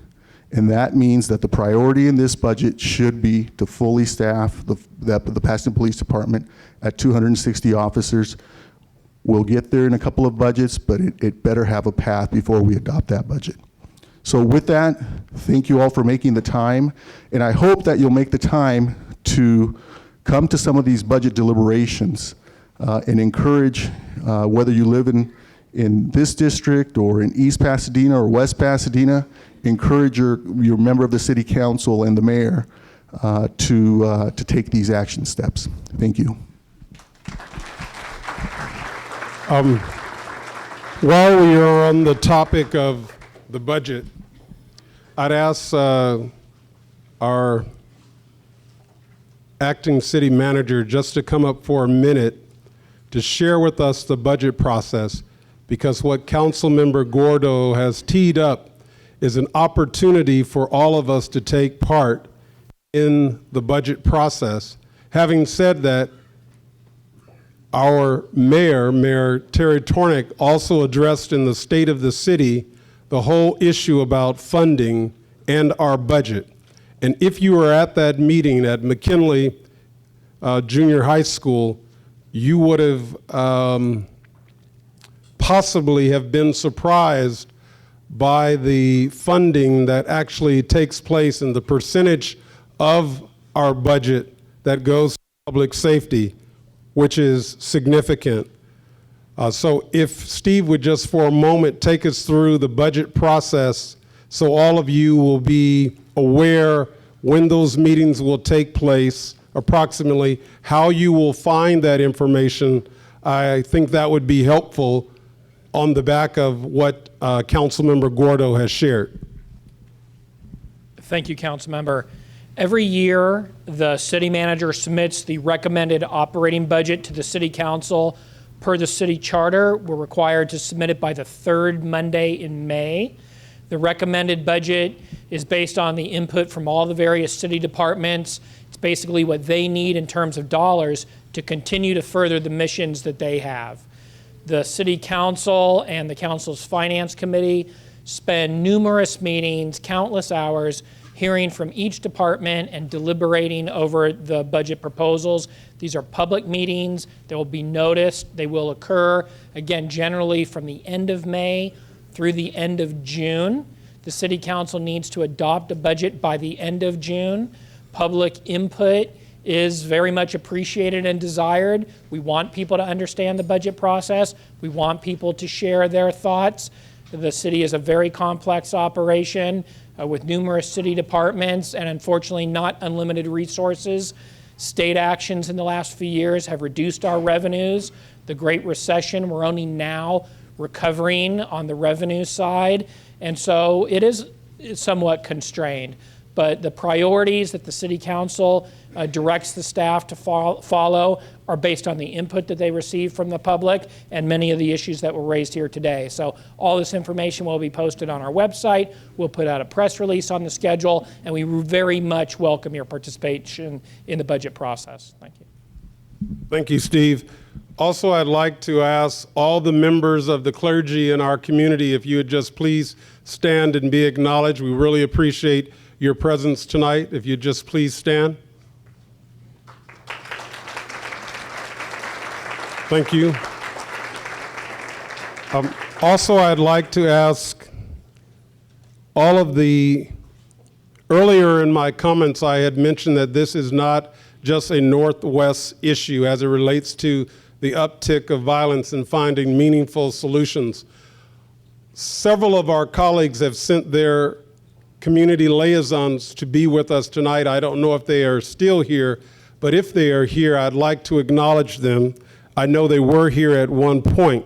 And that means that the priority in this budget should be to fully staff the Pasadena Police Department at 260 officers We'll get there in a couple of budgets, but it better have a path before we adopt that budget. So with that, thank you all for making the time, and I hope that you'll make the time to come to some of these budget deliberations and encourage, whether you live in this district or in East Pasadena or West Pasadena, encourage your member of the city council and the mayor to take these action steps. Thank you. While we are on the topic of the budget, I'd ask our acting city manager just to come up for a minute to share with us the budget process, because what Councilmember Gordo has teed up is an opportunity for all of us to take part in the budget process. Having said that, our Mayor Terry Tornick, also addressed in the State of the City the whole issue about funding and our budget. And if you were at that meeting at McKinley Junior High School, you would have possibly have been surprised by the funding that actually takes place and the percentage of our budget that goes to public safety, which is significant. So if Steve would just for a moment take us through the budget process so all of you will be aware when those meetings will take place, approximately how you will find that information, I think that would be helpful on the back of what Councilmember Gordo has shared. Thank you, Councilmember. Every year, the city manager submits the recommended operating budget to the city council. Per the city charter, we're required to submit it by the third Monday in May. The recommended budget is based on the input from all the various city departments. It's basically what they need in terms of dollars to continue to further the missions that they have. The city council and the council's finance committee spend numerous meetings, countless hours, hearing from each department and deliberating over the budget proposals. These are public meetings. They will be noticed. They will occur, again, generally from the end of May through the end of June. The city council needs to adopt a budget by the end of June. Public input is very much appreciated and desired. We want people to understand the budget process. We want people to share their thoughts. The city is a very complex operation with numerous city departments and unfortunately not unlimited resources. State actions in the last few years have reduced our revenues. The Great Recession, we're only now recovering on the revenue side. And so it is somewhat constrained. But the priorities that the city council directs the staff to follow are based on the input that they receive from the public and many of the issues that were raised here today. So all this information will be posted on our website. We'll put out a press release on the schedule, and we very much welcome your participation in the budget process. Thank you. Thank you, Steve. Also, I'd like to ask all the members of the clergy in our community if you would just please stand and be acknowledged. We really appreciate your presence tonight. If you'd just please stand. Thank you. Also, I'd like to ask all of the, earlier in my comments, I had mentioned that this is not just a Northwest issue as it relates to the uptick of violence and finding meaningful solutions. Several of our colleagues have sent their community liaisons to be with us tonight. I don't know if they are still here, but if they are here, I'd like to acknowledge them. I know they were here at one point.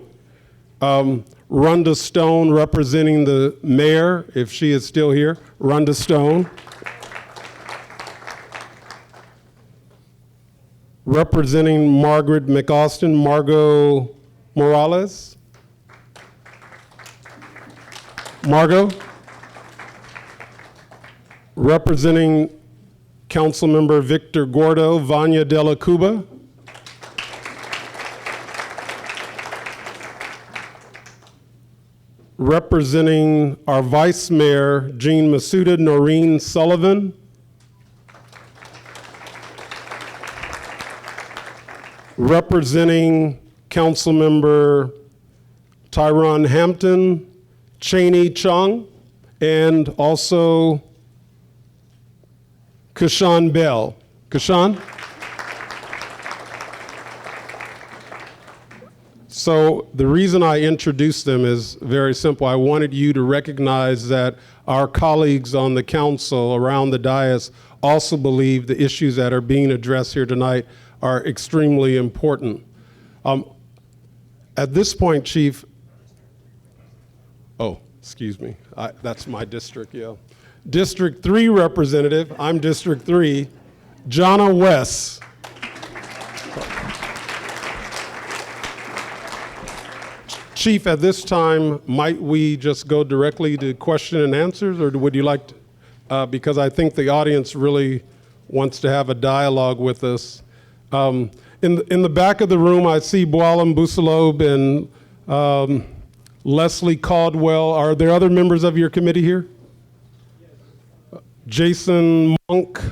Rhonda Stone, representing the mayor, if she is still here. Rhonda Stone. Representing Margaret McAustin, Margot Morales. Margot. Representing Councilmember Victor Gordo, Vanya de la Cuba. Representing our Vice Mayor, Jean Masuda, Noreen Sullivan. Representing Councilmember Tyron Hampton, Cheney Chung, and also Kashawn Bell. Kashawn? So the reason I introduced them is very simple. I wanted you to recognize that our colleagues on the council around the dais also believe the issues that are being addressed here tonight are extremely important. At this point, Chief, oh, excuse me, that's my district, yeah. District 3 representative, I'm District 3, Jonna West. Chief, at this time, might we just go directly to question and answers, or would you like to, because I think the audience really wants to have a dialogue with us. In the back of the room, I see Bwalam Busalob and Leslie Caldwell. Are there other members of your committee here? Jason Monk.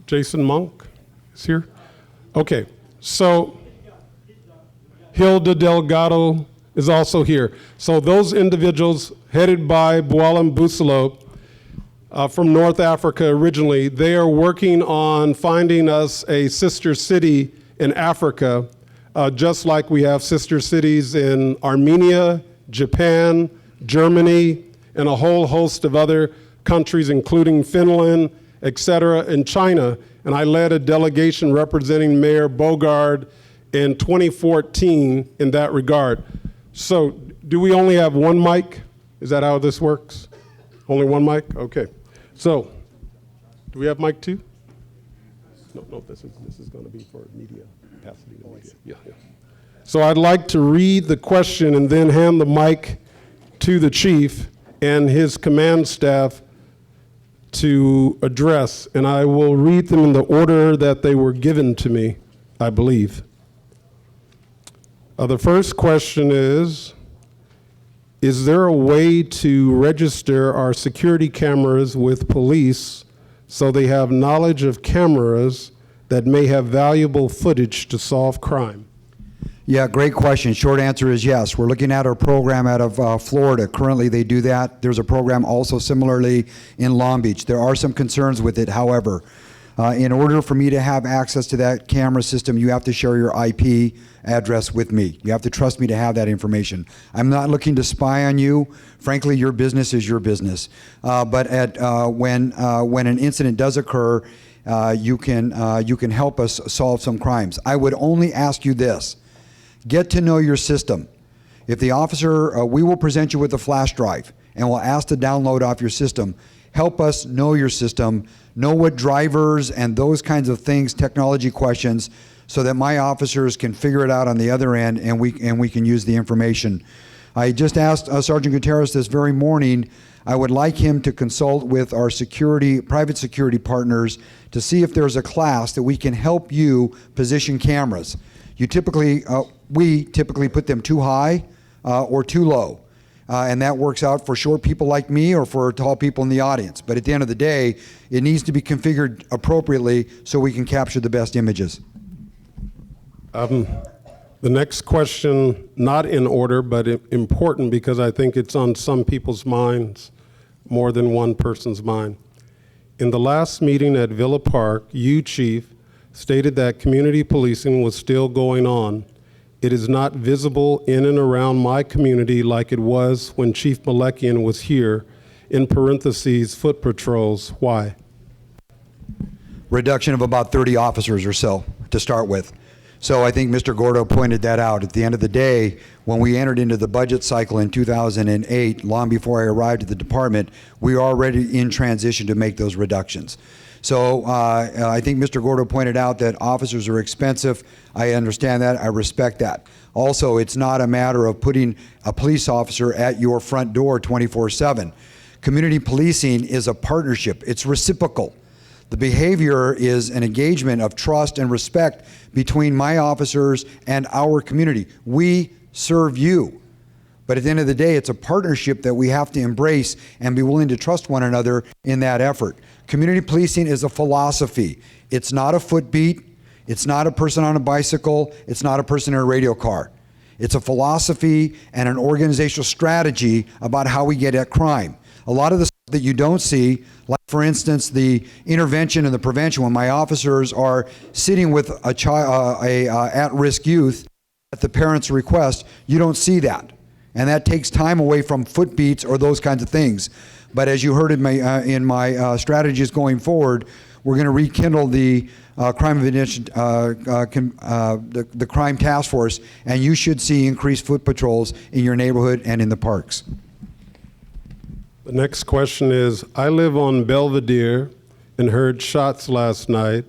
Jason Monk is here. Okay, so Hilda Delgado is also here. So those individuals headed by Bwalam Busalob from North Africa originally, they are working on finding us a sister city in Africa, just like we have sister cities in Armenia, Japan, Germany, and a whole host of other countries, including Finland, et cetera, and China. And I led a delegation representing Mayor Bogard in 2014 in that regard. So do we only have one mic? Is that how this works? Only one mic? Okay. So do we have mic 2? No, this is going to be for media, Pasadena media. Yeah. So I'd like to read the question and then hand the mic to the chief and his command staff to address, and I will read them in the order that they were given to me, I believe. The first question is there a way to register our security cameras with police so they have knowledge of cameras that may have valuable footage to solve crime? Yeah, great question. Short answer is yes. We're looking at our program out of Florida. Currently, they do that. There's a program also similarly in Long Beach. There are some concerns with it, however. In order for me to have access to that camera system, you have to share your IP address with me. You have to trust me to have that information. I'm not looking to spy on you. Frankly, your business is your business. But when an incident does occur, you can help us solve some crimes. I would only ask you this. Get to know your system. If the officer, we will present you with a flash drive and we'll ask to download off your system. Help us know your system, know what drivers and those kinds of things, technology questions, so that my officers can figure it out on the other end and we can use the information. I just asked Sergeant Gutierrez this very morning, I would like him to consult with our private security partners to see if there's a class that we can help you position cameras. We typically put them too high or too low. And that works out for short people like me or for tall people in the audience. But at the end of the day, it needs to be configured appropriately so we can capture the best images. The next question, not in order, but important because I think it's on some people's minds, more than one person's mind. In the last meeting at Villa Park, you, Chief, stated that community policing was still going on. It is not visible in and around my community like it was when Chief Malekian was here, in parentheses, foot patrols. Why? Reduction of about 30 officers or so to start with. So I think Mr. Gordo pointed that out. At the end of the day, when we entered into the budget cycle in 2008, long before I arrived at the department, we were already in transition to make those reductions. So I think Mr. Gordo pointed out that officers are expensive. I understand that. I respect that. Also, it's not a matter of putting a police officer at your front door 24/7. Community policing is a partnership. It's reciprocal. The behavior is an engagement of trust and respect between my officers and our community. We serve you. But at the end of the day, it's a partnership that we have to embrace and be willing to trust one another in that effort. Community policing is a philosophy. It's not a footbeat. It's not a person on a bicycle. It's not a person in a radio car. It's a philosophy and an organizational strategy about how we get at crime. A lot of the stuff that you don't see, like for instance, the intervention and the prevention, when my officers are sitting with a child, at-risk youth at the parent's request, you don't see that. And that takes time away from footbeats or those kinds of things. But as you heard in my strategies going forward, we're going to rekindle the crime the crime task force, and you should see increased foot patrols in your neighborhood and in the parks. The next question is, I live on Belvedere and heard shots last night.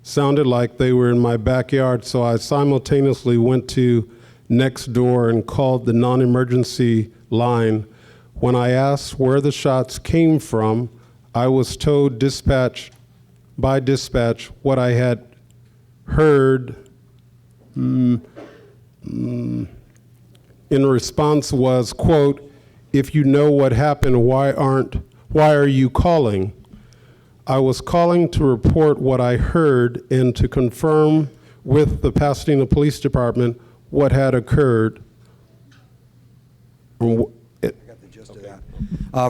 Sounded like they were in my backyard, so I simultaneously went to next door and called the non-emergency line. When I asked where the shots came from, I was told by dispatch what I had heard in response was, quote, "If you know what happened, why are you calling?" I was calling to report what I heard and to confirm with the Pasadena Police Department what had occurred. I got the gist of that.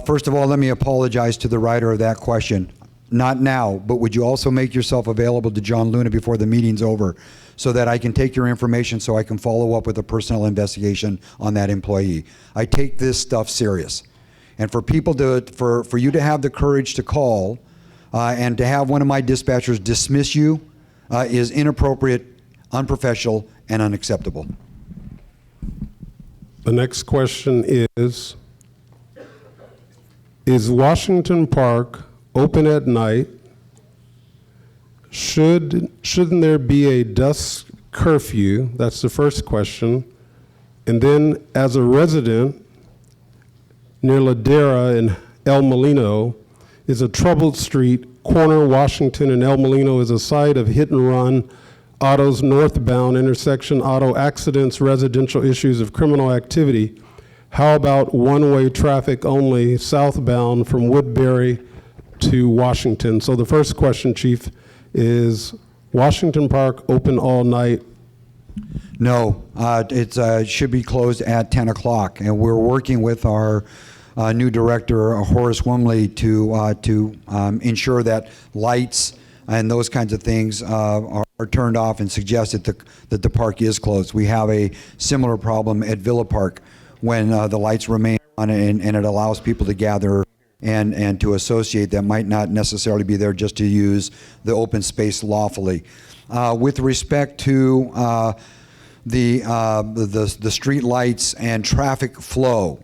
First of all, let me apologize to the writer of that question. Not now, but would you also make yourself available to John Luna before the meeting's over so that I can take your information so I can follow up with a personnel investigation on that employee? I take this stuff serious. And for people for you to have the courage to call and to have one of my dispatchers dismiss you is inappropriate, unprofessional, and unacceptable. The next question is Washington Park open at night? Shouldn't there be a dusk curfew? That's the first question. And then, as a resident near Ladera and El Molino, is a troubled street. Corner Washington and El Molino is a site of hit and run, autos northbound, intersection auto accidents, residential issues of criminal activity. How about one-way traffic only southbound from Woodbury to Washington? So the first question, Chief, is Washington Park open all night? No, it should be closed at 10 o'clock, and we're working with our new director, Horace Wumley, to ensure that lights and those kinds of things are turned off and suggest that the park is closed. We have a similar problem at Villa Park when the lights remain on and it allows people to gather and to associate that might not necessarily be there just to use the open space lawfully. With respect to the street lights and traffic flow,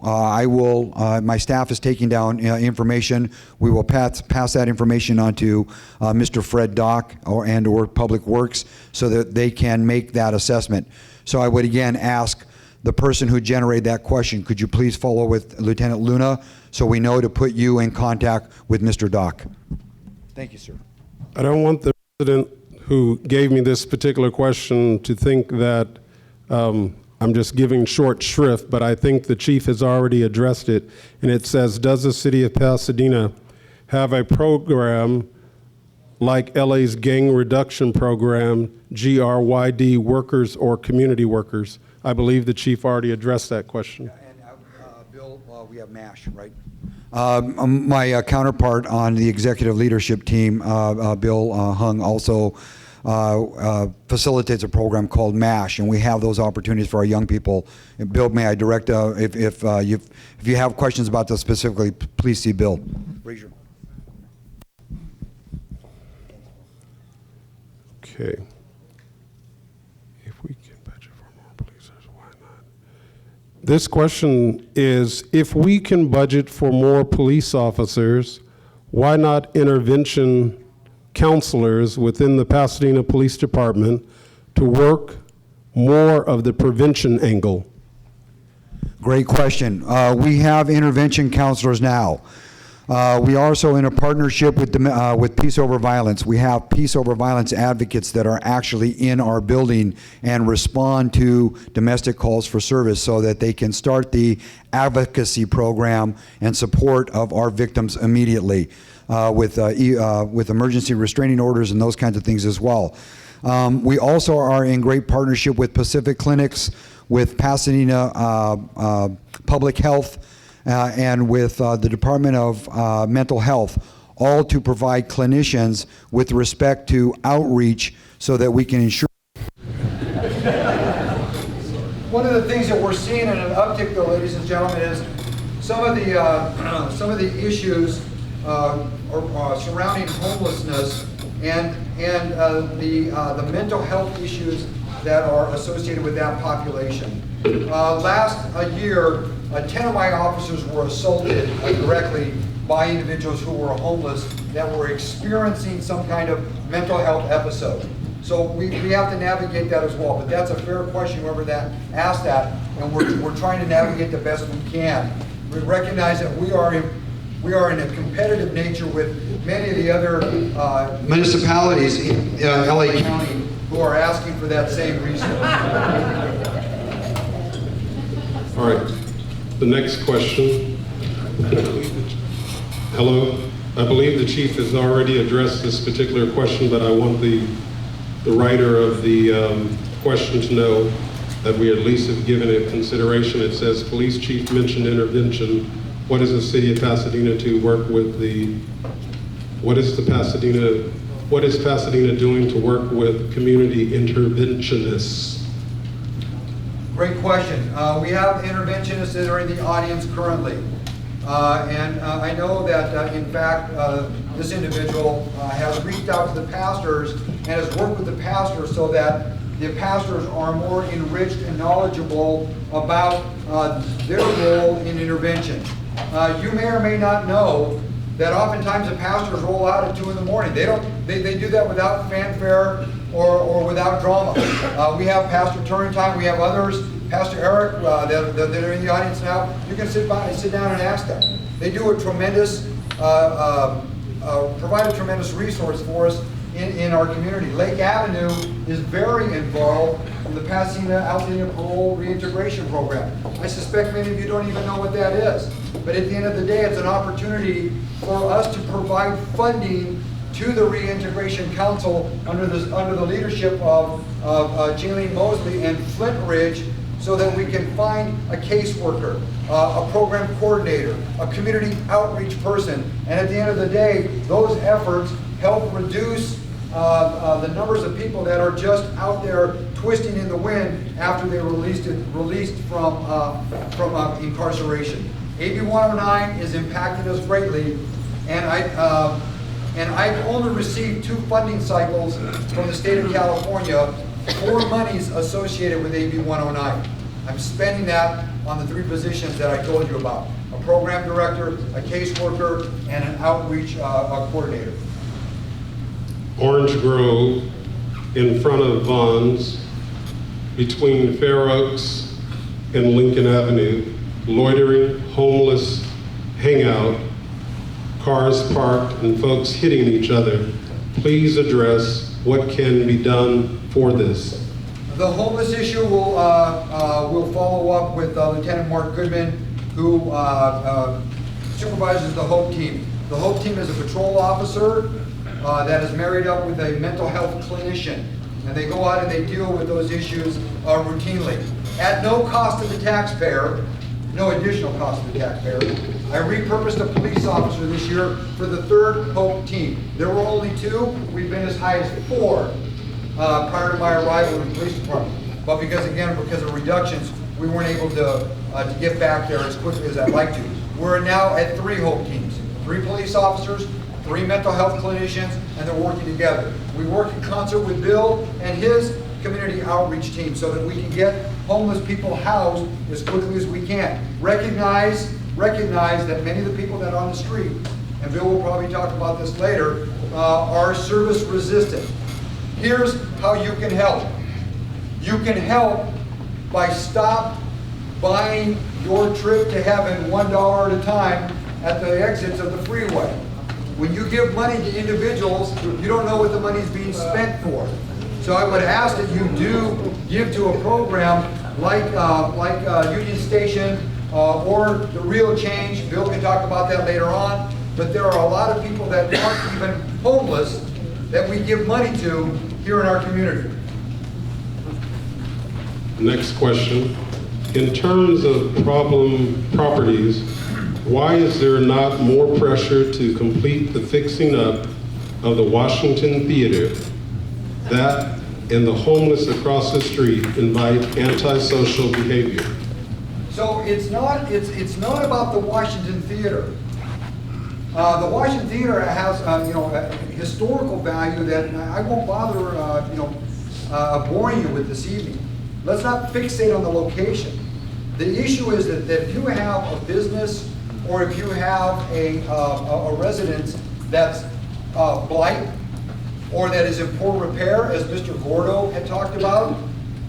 my staff is taking down information. We will pass that information on to Mr. Fred Dock or Public Works so that they can make that assessment. So I would again ask the person who generated that question, could you please follow with Lieutenant Luna so we know to put you in contact with Mr. Dock? Thank you, sir. I don't want the resident who gave me this particular question to think that I'm just giving short shrift, but I think the chief has already addressed it. And it says, does the city of Pasadena have a program like LA's gang reduction program, GRYD workers or community workers? I believe the chief already addressed that question. And Bill, we have MASH, right? My counterpart on the executive leadership team, Bill Hung, also facilitates a program called MASH, and we have those opportunities for our young people. And Bill, may I direct, if you have questions about this specifically, please see Bill. Raise your. Okay. If we can budget for more policers, why not? This question is, if we can budget for more police officers, why not intervention counselors within the Pasadena Police Department to work more of the prevention angle? Great question. We have intervention counselors now. We are also in a partnership with Peace Over Violence. We have Peace Over Violence advocates that are actually in our building and respond to domestic calls for service so that they can start the advocacy program and support of our victims immediately with emergency restraining orders and those kinds of things as well. We also are in great partnership with Pacific Clinics, with Pasadena Public Health, and with the Department of Mental Health, all to provide clinicians with respect to outreach so that we can ensure. One of the things that we're seeing in an uptick, though, ladies and gentlemen, is some of the issues surrounding homelessness and the mental health issues that are associated with that population. Last year, 10 of my officers were assaulted directly by individuals who were homeless that were experiencing some kind of mental health episode. So we have to navigate that as well. But that's a fair question, whoever that asked that, and we're trying to navigate the best we can. We recognize that we are in a competitive nature with many of the other municipalities in LA County who are asking for that same resource. All right. The next question. Hello. I believe the chief has already addressed this particular question, but I want the writer of the question to know that we at least have given it consideration. It says, police chief mentioned intervention. What is the city of Pasadena to work with what is Pasadena doing to work with community interventionists? Great question. We have interventionists that are in the audience currently. And I know that, in fact, this individual has reached out to the pastors and has worked with the pastors so that the pastors are more enriched and knowledgeable about their role in intervention. You may or may not know that oftentimes the pastors roll out at 2 in the morning. They do that without fanfare or without drama. We have Pastor Turning Time. We have others, Pastor Eric, that are in the audience now. You can sit down and ask them. They do a tremendous, provide a tremendous resource for us in our community. Lake Avenue is very involved in the Pasadena Outdated Parole Reintegration Program. I suspect many of you don't even know what that is. But at the end of the day, it's an opportunity for us to provide funding to the Reintegration Council under the leadership of Jaylene Mosley and Flint Ridge, so that we can find a caseworker, a program coordinator, a community outreach person. And at the end of the day, those efforts help reduce the numbers of people that are just out there twisting in the wind after they were released from incarceration. AB 109 is impacting us greatly, and I've only received 2 funding cycles from the state of California for monies associated with AB 109. I'm spending that on the 3 positions that I told you about: a program director, a caseworker, and an outreach coordinator. Orange Grove, in front of Vaughn's, between Fair Oaks and Lincoln Avenue, loitering, homeless, hangout, cars parked, and folks hitting each other. Please address what can be done for this. The homeless issue will follow up with Lieutenant Mark Goodman, who supervises the HOPE team. The HOPE team is a patrol officer that is married up with a mental health clinician, and they go out and they deal with those issues routinely. At no cost to the taxpayer, no additional cost to the taxpayer, I repurposed a police officer this year for the 3rd HOPE team. There were only 2. We've been as high as 4 prior to my arrival in the police department. But because of reductions, we weren't able to get back there as quickly as I'd like to. We're now at 3 HOPE teams, 3 police officers, 3 mental health clinicians, and they're working together. We work in concert with Bill and his community outreach team so that we can get homeless people housed as quickly as we can. Recognize that many of the people that are on the street, and Bill will probably talk about this later, are service resistant. Here's how you can help. You can help by stop buying your trip to heaven $1 at a time at the exits of the freeway. When you give money to individuals, you don't know what the money is being spent for. So I would ask that you do give to a program like Union Station or the Real Change. Bill can talk about that later on. But there are a lot of people that aren't even homeless that we give money to here in our community. Next question. In terms of problem properties, why is there not more pressure to complete the fixing up of the Washington Theater? That and the homeless across the street invite antisocial behavior. So it's not about the Washington Theater. The Washington Theater has a historical value that I won't bother boring you with this evening. Let's not fixate on the location. The issue is that if you have a business or if you have a residence that's blight or that is in poor repair, as Mr. Gordo had talked about,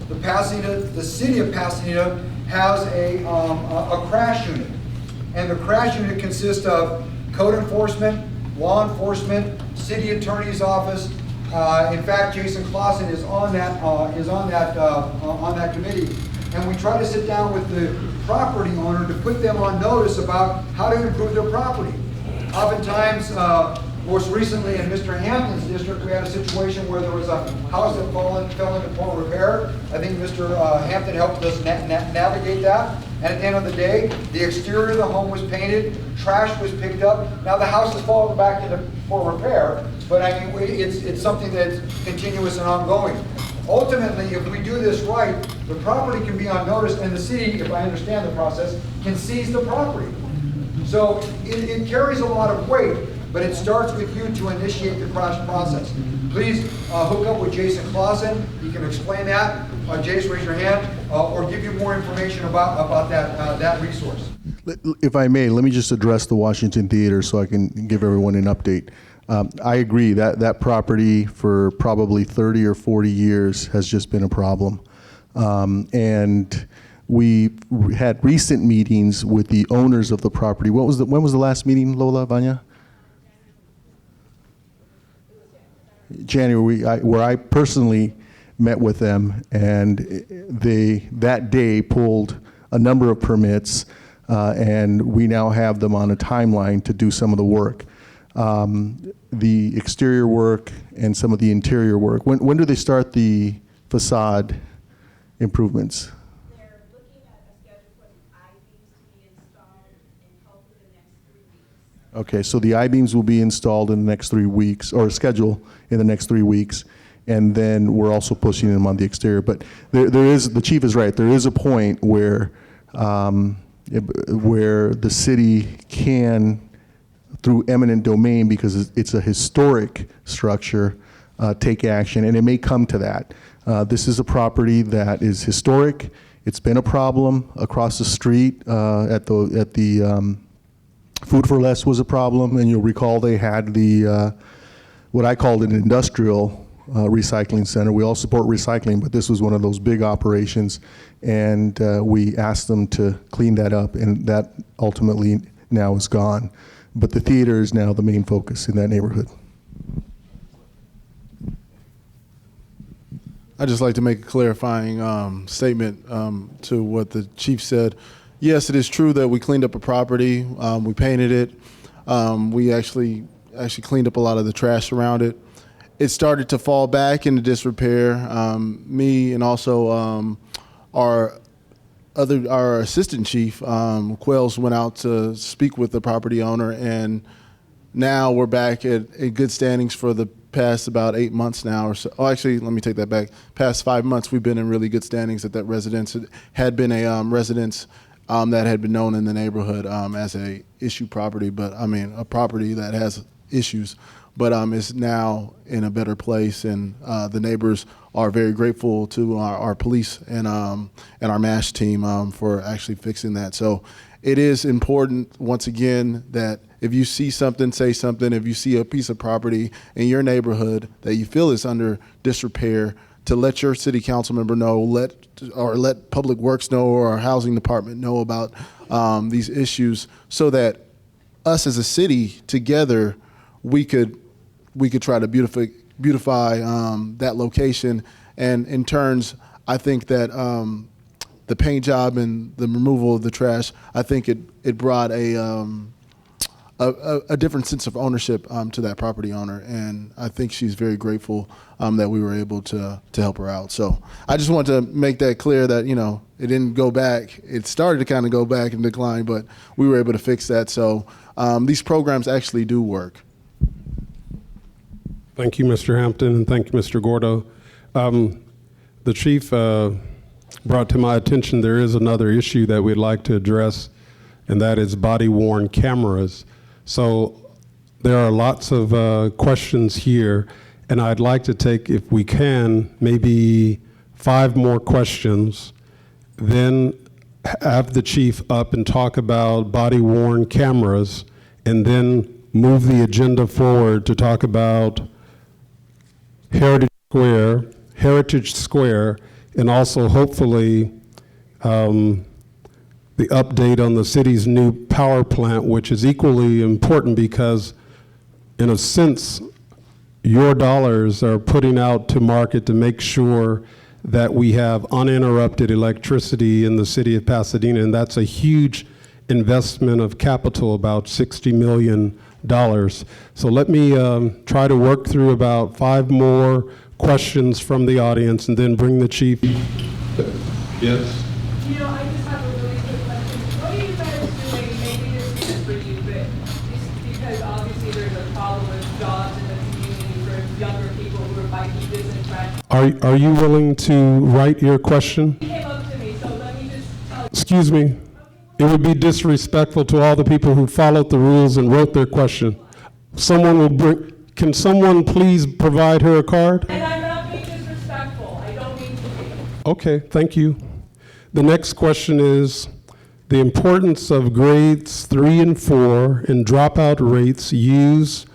the city of Pasadena has a crash unit. And the crash unit consists of code enforcement, law enforcement, city attorney's office. In fact, Jason Clausen is on that committee, and we try to sit down with the property owner to put them on notice about how to improve their property. Oftentimes, most recently in Mr. Hampton's district, we had a situation where there was a house that fell into poor repair. I think Mr. Hampton helped us navigate that. And at the end of the day, the exterior of the home was painted, trash was picked up. Now the house has fallen back into poor repair, but I mean, it's something that's continuous and ongoing. Ultimately, if we do this right, the property can be on notice, and the city, if I understand the process, can seize the property. So it carries a lot of weight, but it starts with you to initiate the crash process. Please hook up with Jason Clausen. He can explain that. Jace, raise your hand, or give you more information about that resource. If I may, let me just address the Washington Theater so I can give everyone an update. I agree that property for probably 30 or 40 years has just been a problem. And we had recent meetings with the owners of the property. When was the last meeting, Lola, Vanya? January, where I personally met with them, and they that day pulled a number of permits, and we now have them on a timeline to do some of the work. The exterior work and some of the interior work. When do they start the facade improvements? They're looking at a schedule for the I-beams to be installed in hopefully the next 3 weeks. Okay, so the I-beams will be installed in the next 3 weeks, or schedule in the next 3 weeks, and then we're also pushing them on the exterior. But there is, the chief is right, there is a point where the city can, through eminent domain, because it's a historic structure, take action, and it may come to that. This is a property that is historic. It's been a problem across the street at the Food for Less was a problem, and you'll recall they had the what I called an industrial recycling center. We all support recycling, but this was one of those big operations, and we asked them to clean that up, and that ultimately now is gone. But the theater is now the main focus in that neighborhood. I'd just like to make a clarifying statement to what the chief said. Yes, it is true that we cleaned up a property. We painted it. We actually cleaned up a lot of the trash around it. It started to fall back into disrepair. Me and also our assistant chief, Quells, went out to speak with the property owner, and now we're back at good standings for the past about 8 months now or so. Oh, actually, let me take that back. Past 5 months, we've been in really good standings at that residence. It had been a residence that had been known in the neighborhood as a issue property, but I mean, a property that has issues, but is now in a better place, and the neighbors are very grateful to our police and our MASH team for actually fixing that. So it is important, once again, that if you see something, say something. If you see a piece of property in your neighborhood that you feel is under disrepair, to let your city council member know, let Public Works know, or our housing department know about these issues, so that us as a city together, we could try to beautify that location. And in turns, I think that the paint job and the removal of the trash, I think it brought a different sense of ownership to that property owner, and I think she's very grateful that we were able to help her out. So I just want to make that clear that it didn't go back. It started to kind of go back and decline, but we were able to fix that. So these programs actually do work. Thank you, Mr. Hampton, and thank you, Mr. Gordo. The chief brought to my attention there is another issue that we'd like to address, and that is body-worn cameras. So there are lots of questions here, and I'd like to take, if we can, maybe 5 more questions, then have the chief up and talk about body-worn cameras, and then move the agenda forward to talk about Heritage Square, and also hopefully the update on the city's new power plant, which is equally important because, in a sense, your dollars are putting out to market to make sure that we have uninterrupted electricity in the city of Pasadena, and that's a huge investment of capital, about $60 million. So let me try to work through about 5 more questions from the audience and then bring the chief. Yes? I just have a really quick question. What are you guys doing? Maybe this isn't for you, but because obviously there's a problem with jobs in the community for younger people who might be disenfranchised. Are you willing to write your question? He came up to me, so let me just tell you. Excuse me. It would be disrespectful to all the people who followed the rules and wrote their question. Can someone please provide her a card? And I'm not being disrespectful. I don't mean to be. Okay, thank you. The next question is the importance of grades 3 and 4 and dropout rates used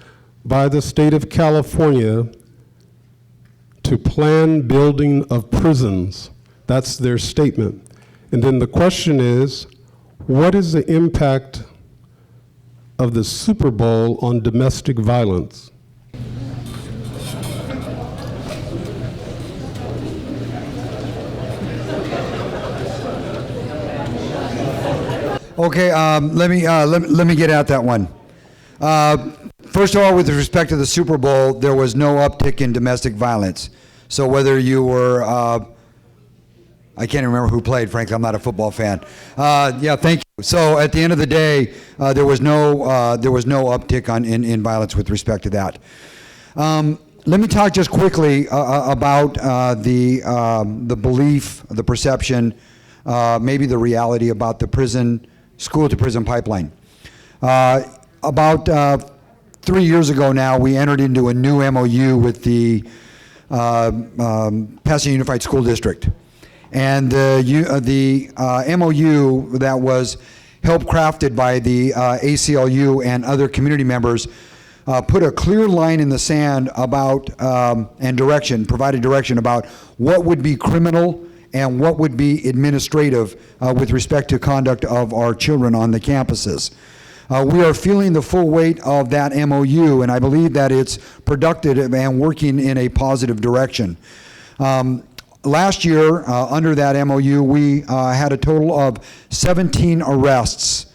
by the state of California to plan building of prisons. That's their statement. And then the question is, what is the impact of the Super Bowl on domestic violence? Okay, let me get at that one. First of all, with respect to the Super Bowl, there was no uptick in domestic violence. So whether you were, I can't remember who played. Frankly, I'm not a football fan. Yeah, thank you. So at the end of the day, there was no uptick in violence with respect to that. Let me talk just quickly about the belief, the perception, maybe the reality about the school-to-prison pipeline. About 3 years ago now, we entered into a new MOU with the Pasadena Unified School District. And the MOU that was help crafted by the ACLU and other community members put a clear line in the sand about, and direction, provided direction about what would be criminal and what would be administrative with respect to conduct of our children on the campuses. We are feeling the full weight of that MOU, and I believe that it's productive and working in a positive direction. Last year, under that MOU, we had a total of 17 arrests,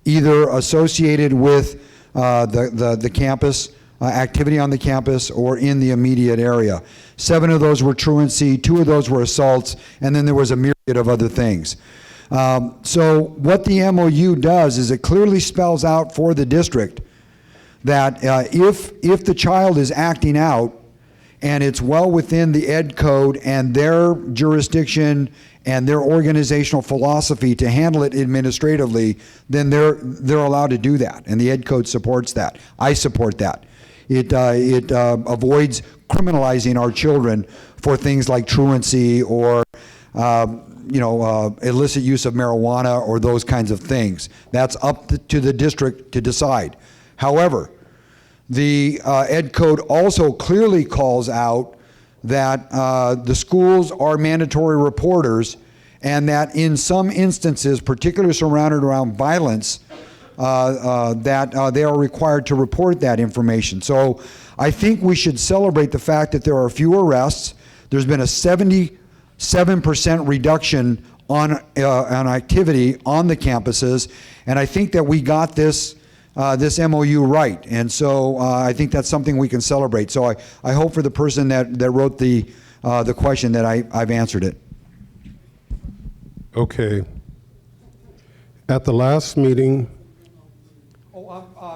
either associated with the campus, activity on the campus, or in the immediate area. 7 of those were truancy, 2 of those were assaults, and then there was a myriad of other things. So what the MOU does is it clearly spells out for the district that if the child is acting out and it's well within the ed code and their jurisdiction and their organizational philosophy to handle it administratively, then they're allowed to do that, and the ed code supports that. I support that. It avoids criminalizing our children for things like truancy or illicit use of marijuana or those kinds of things. That's up to the district to decide. However, the ed code also clearly calls out that the schools are mandatory reporters, and that in some instances, particularly surrounded around violence, that they are required to report that information. So I think we should celebrate the fact that there are fewer arrests. There's been a 77% reduction on activity on the campuses, and I think that we got this MOU right, and so I think that's something we can celebrate. So I hope for the person that wrote the question that I've answered it. Okay. At the last meeting,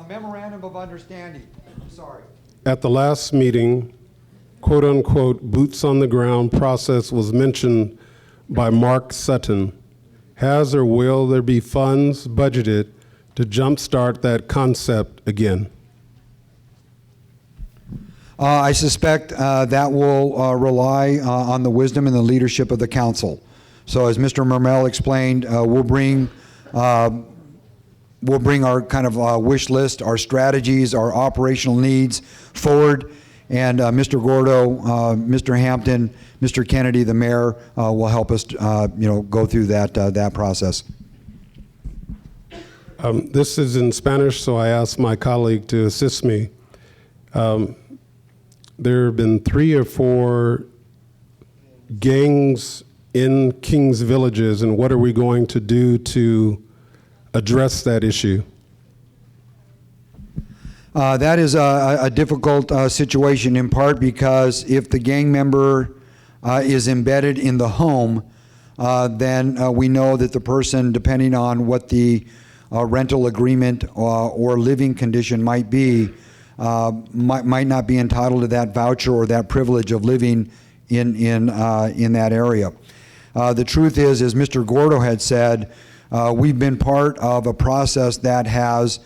Memorandum of understanding. I'm sorry. at the last meeting, quote unquote, boots on the ground process was mentioned by Mark Sutton. Has or will there be funds budgeted to jumpstart that concept again? I suspect that will rely on the wisdom and the leadership of the council. So as Mr. Mermel explained, we'll bring our kind of wish list, our strategies, our operational needs forward, and Mr. Gordo, Mr. Hampton, Mr. Kennedy, the mayor, will help us, go through that process. This is in Spanish, so I asked my colleague to assist me. There have been 3 or 4 gangs in Kings Villages, and what are we going to do to address that issue? That is a difficult situation, in part because if the gang member is embedded in the home, then we know that the person, depending on what the rental agreement or living condition might be, might not be entitled to that voucher or that privilege of living in that area. The truth is, as Mr. Gordo had said, we've been part of a process that has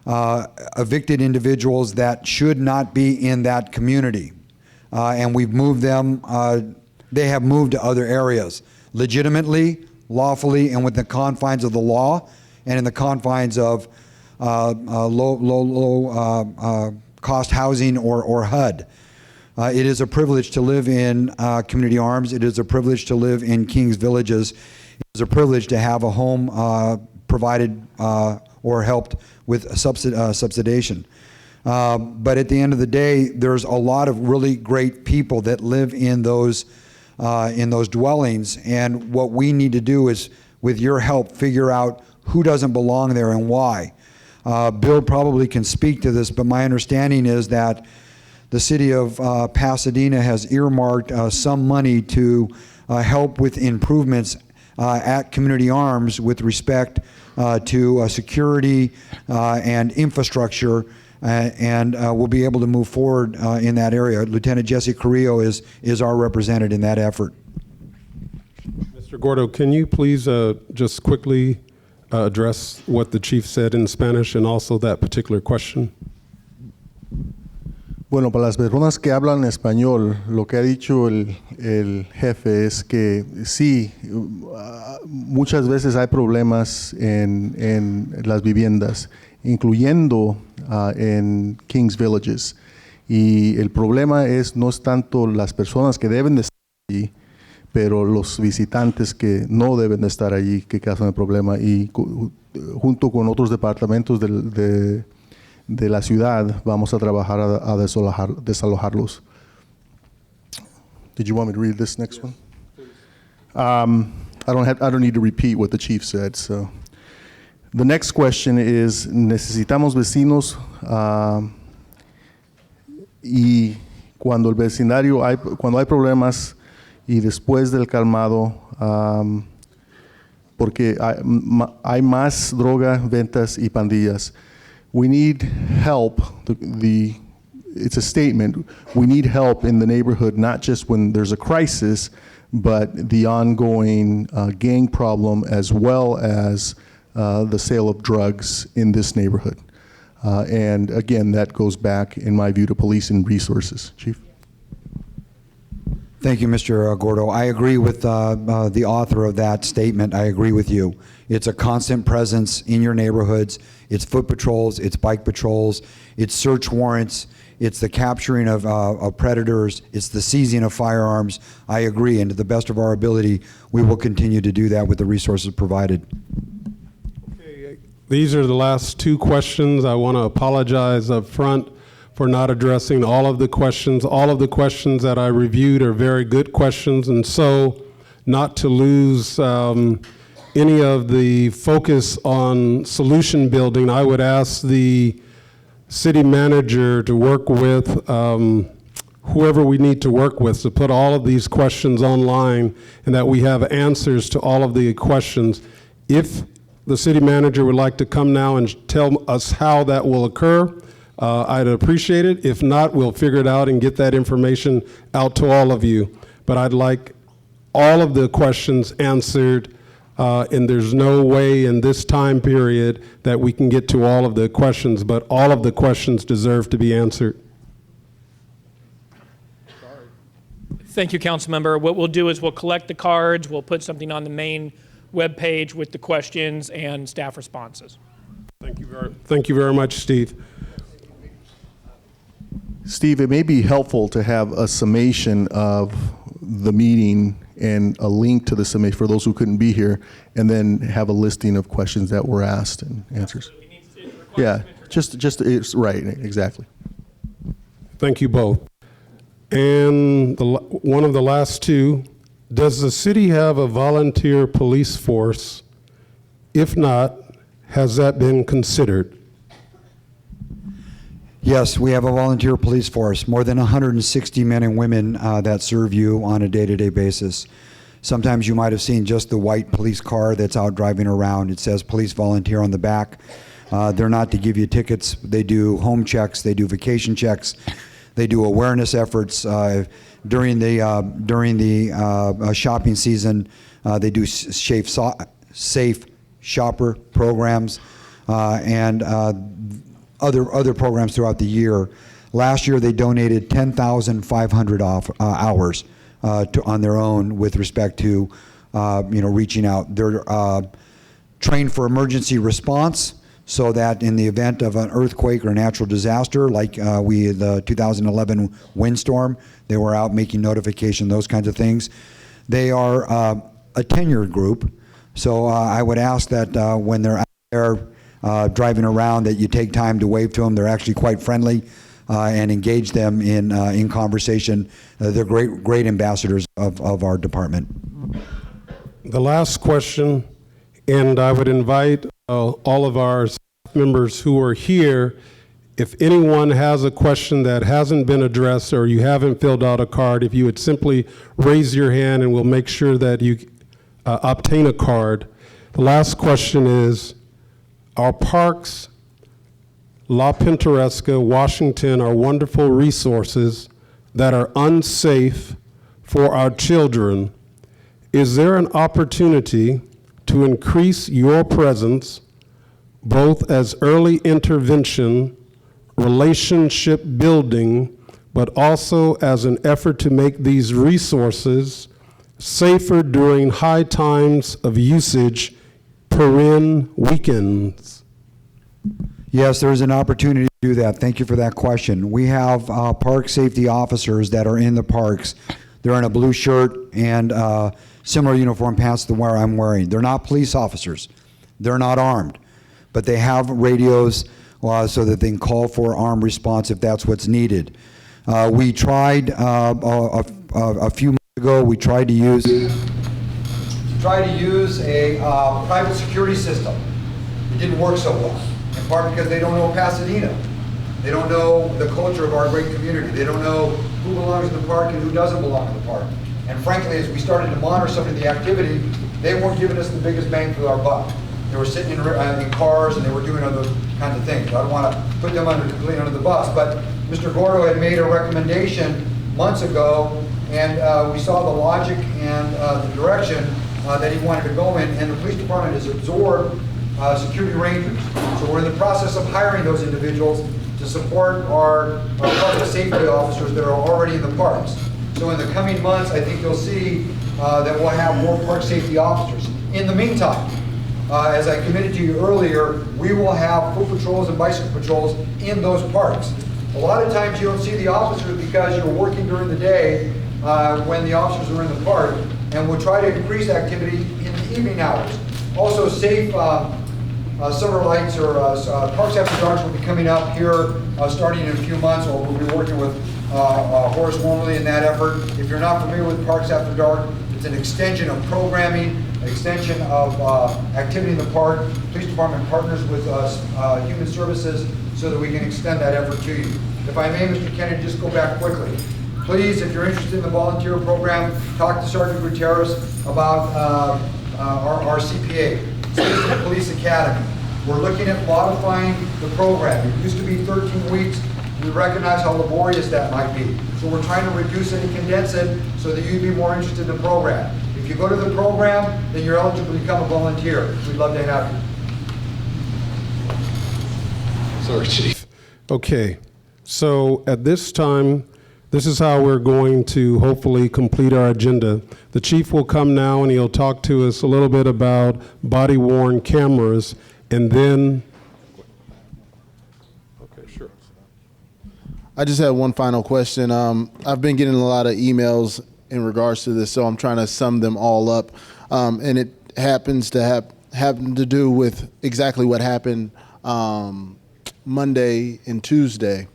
evicted individuals that should not be in that community. And we've moved them, they have moved to other areas, legitimately, lawfully, and within the confines of the law, and in the confines of low cost housing or HUD. It is a privilege to live in community arms. It is a privilege to live in Kings Villages. It is a privilege to have a home provided or helped with subsidization. But at the end of the day, there's a lot of really great people that live in those dwellings, and what we need to do is, with your help, figure out who doesn't belong there and why. Bill probably can speak to this, but my understanding is that the city of Pasadena has earmarked some money to help with improvements at Community Arms with respect to security and infrastructure, and we'll be able to move forward in that area. Lieutenant Jesse Carrillo is our representative in that effort. Mr. Gordo, can you please just quickly address what the chief said in Spanish and also that particular question? Bueno, para las personas que hablan español, lo que ha dicho el jefe es que sí, muchas veces hay problemas en las viviendas, incluyendo en Kings Villages. Y el problema no es tanto las personas que deben de estar allí, pero los visitantes que no deben de estar allí que causan el problema. Y junto con otros departamentos de la ciudad vamos a trabajar a desalojarlos. Did you want me to read this next one? I don't need to repeat what the chief said. So the next question is, necesitamos vecinos y cuando el vecindario cuando hay problemas y después del calmado, porque hay más droga, ventas y pandillas. We need help. It's a statement. We need help in the neighborhood, not just when there's a crisis, but the ongoing gang problem, as well as the sale of drugs in this neighborhood. And again, that goes back, in my view, to police and resources. Chief? Thank you, Mr. Gordo. I agree with the author of that statement. I agree with you. It's a constant presence in your neighborhoods. It's foot patrols, it's bike patrols, it's search warrants, it's the capturing of predators, it's the seizing of firearms. I agree, and to the best of our ability, we will continue to do that with the resources provided. Okay, These are the last two questions. I want to apologize up front for not addressing all of the questions. All of the questions that I reviewed are very good questions, and so not to lose any of the focus on solution building, I would ask the city manager to work with whoever we need to work with to put all of these questions online and that we have answers to all of the questions. If the city manager would like to come now and tell us how that will occur, I'd appreciate it. If not, we'll figure it out and get that information out to all of you. But I'd like all of the questions answered, and there's no way in this time period that we can get to all of the questions, but all of the questions deserve to be answered. Thank you, Councilmember. What we'll do is we'll collect the cards, we'll put something on the main webpage with the questions and staff responses. Thank you very much, Steve. Steve, it may be helpful to have a summation of the meeting and a link to the summation for those who couldn't be here, and then have a listing of questions that were asked and answers. Yeah, just it's right, exactly. Thank you both. And one of the last two, does the city have a volunteer police force? If not, has that been considered? Yes, we have a volunteer police force, more than 160 men and women that serve you on a day-to-day basis. Sometimes you might have seen just the white police car that's out driving around. It says police volunteer on the back. They're not to give you tickets. They do home checks. They do vacation checks. They do awareness efforts during the shopping season. They do safe shopper programs and other programs throughout the year. Last year, they donated 10,500 hours on their own with respect to reaching out. They're trained for emergency response, so that in the event of an earthquake or a natural disaster, like the 2011 windstorm, they were out making notification, those kinds of things. They are a tenured group, so I would ask that when they're out there driving around, that you take time to wave to them. They're actually quite friendly, and engage them in conversation. They're great ambassadors of our department. The last question, and I would invite all of our staff members who are here, if anyone has a question that hasn't been addressed or you haven't filled out a card, if you would simply raise your hand and we'll make sure that you obtain a card. The last question is, our parks, La Pintoresca, Washington, are wonderful resources that are unsafe for our children. Is there an opportunity to increase your presence, both as early intervention, relationship building, but also as an effort to make these resources safer during high times of usage, weekends? Yes, there is an opportunity to do that. Thank you for that question. We have park safety officers that are in the parks. They're in a blue shirt and similar uniform pants to where I'm wearing. They're not police officers. They're not armed, but they have radios so that they can call for armed response if that's what's needed. We tried a few months ago. We tried to use a private security system. It didn't work so well, in part because they don't know Pasadena. They don't know the culture of our great community. They don't know who belongs in the park and who doesn't belong in the park. And frankly, as we started to monitor some of the activity, they weren't giving us the biggest bang for our buck. They were sitting in cars and they were doing other kinds of things. I don't want to put them completely under the bus, but Mr. Gordo had made a recommendation months ago, and we saw the logic and the direction that he wanted to go in, and the police department has absorbed security rangers. So we're in the process of hiring those individuals to support our public safety officers that are already in the parks. So in the coming months, I think you'll see that we'll have more park safety officers. In the meantime, as I committed to you earlier, we will have foot patrols and bicycle patrols in those parks. A lot of times you don't see the officers because you're working during the day when the officers are in the park, and we'll try to increase activity in the evening hours. Also, safe several lights or Parks After Dark will be coming up here starting in a few months. Or we'll be working with Horace Wormley in that effort. If you're not familiar with Parks After Dark, it's an extension of programming, an extension of activity in the park. Police Department partners with Human Services so that we can extend that effort to you. If I may, Mr. Kennedy, just go back quickly. Please, if you're interested in the volunteer program, talk to Sergeant Gutierrez about our CPA, Citizen Police Academy. We're looking at modifying the program. It used to be 13 weeks. We recognize how laborious that might be. So we're trying to reduce it and condense it so that you'd be more interested in the program. If you go to the program, then you're eligible to become a volunteer. We'd love to have you. Sorry, Chief. Okay, so at this time, this is how we're going to hopefully complete our agenda. The chief will come now and he'll talk to us a little bit about body-worn cameras, and then... Okay, sure. I just have one final question. I've been getting a lot of emails in regards to this, so I'm trying to sum them all up. And it happens to happen to do with exactly what happened Monday and Tuesday.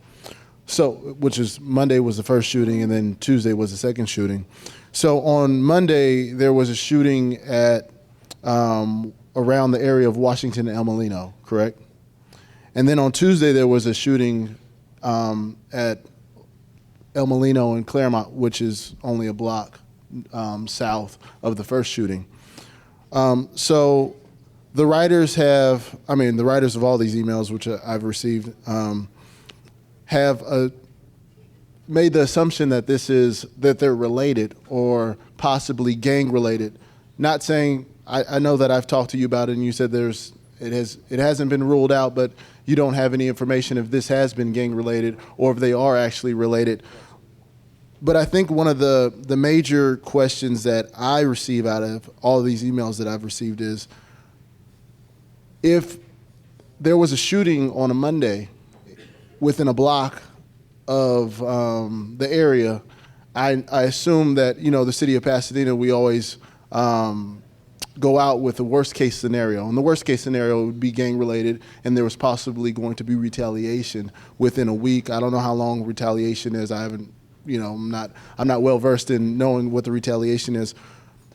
So, which is Monday was the first shooting, and then Tuesday was the second shooting. So on Monday, there was a shooting at around the area of Washington and El Molino, correct? And then on Tuesday, there was a shooting at El Molino and Claremont, which is only a block south of the first shooting. So the writers the writers of all these emails, which I've received, have made the assumption that that they're related or possibly gang related. Not saying, I know that I've talked to you about it and you said it hasn't been ruled out, but you don't have any information if this has been gang related or if they are actually related. But I think one of the major questions that I receive out of all of these emails that I've received is, if there was a shooting on a Monday within a block of the area, I assume that, the city of Pasadena, we always go out with the worst case scenario. And the worst case scenario would be gang related, and there was possibly going to be retaliation within a week. I don't know how long retaliation is. I haven't, I'm not well versed in knowing what the retaliation is.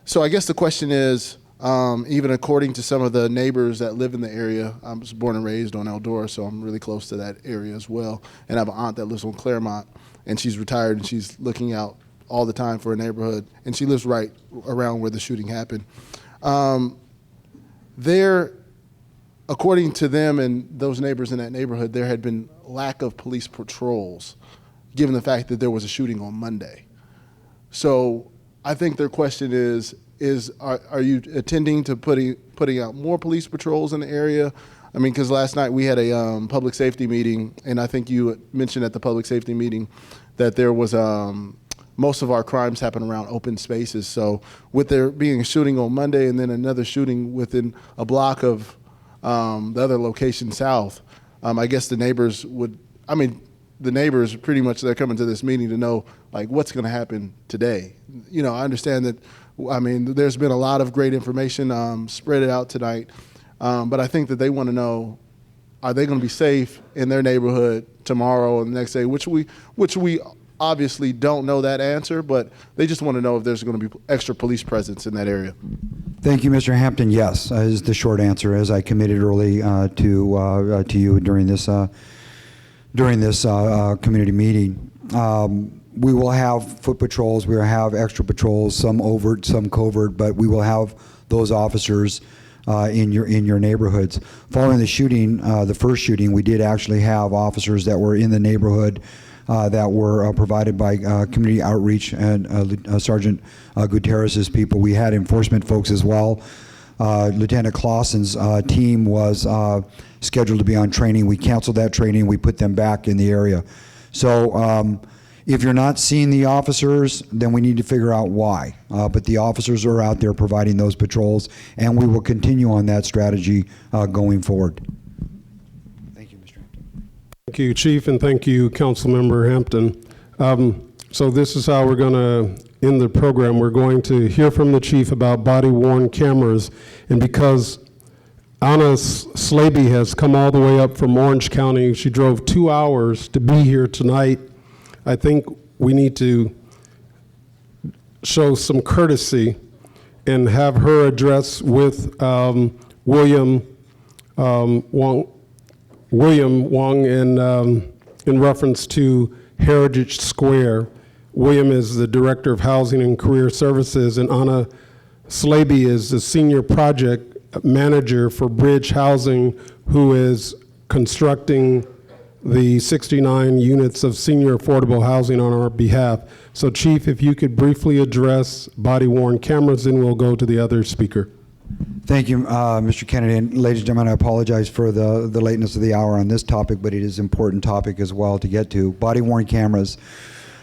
So I guess the question is, even according to some of the neighbors that live in the area, I was born and raised on Eldora, so I'm really close to that area as well. And I have an aunt that lives on Claremont, and she's retired, and she's looking out all the time for a neighborhood, and she lives right around where the shooting happened. According to them and those neighbors in that neighborhood, there had been lack of police patrols, given the fact that there was a shooting on Monday. So I think their question is are you attending to putting out more police patrols in the area? I mean, because last night we had a public safety meeting, and I think you mentioned at the public safety meeting that there was most of our crimes happen around open spaces. So with there being a shooting on Monday and then another shooting within a block of the other location south, I guess the neighbors pretty much, they're coming to this meeting to know, like, what's going to happen today. I understand that, there's been a lot of great information spread out tonight, but I think that they want to know, are they going to be safe in their neighborhood tomorrow and the next day, which we obviously don't know that answer, but they just want to know if there's going to be extra police presence in that area. Thank you, Mr. Hampton. Yes, is the short answer, as I committed early to you during this community meeting. We will have foot patrols. We will have extra patrols, some overt, some covert, but we will have those officers in your neighborhoods. Following the shooting, the first shooting, we did actually have officers that were in the neighborhood that were provided by community outreach and Sergeant Gutierrez's people. We had enforcement folks as well. Lieutenant Clausen's team was scheduled to be on training. We canceled that training. We put them back in the area. So if you're not seeing the officers, then we need to figure out why. But the officers are out there providing those patrols, and we will continue on that strategy going forward. Thank you, Mr. Hampton. Thank you, Chief, and thank you, Councilmember Hampton. So this is how we're going to end the program. We're going to hear from the Chief about body-worn cameras, and because Anna Slaby has come all the way up from Orange County. She drove 2 hours to be here tonight. I think we need to show some courtesy and have her address with William Wong in reference to Heritage Square. William is the Director of Housing and Career Services, and Anna Slaby is the Senior Project Manager for Bridge Housing, who is constructing the 69 units of senior affordable housing on our behalf. So Chief, if you could briefly address body-worn cameras, then we'll go to the other speaker. Thank you, Mr. Kennedy. And ladies and gentlemen, I apologize for the lateness of the hour on this topic, but it is an important topic as well to get to. Body-worn cameras.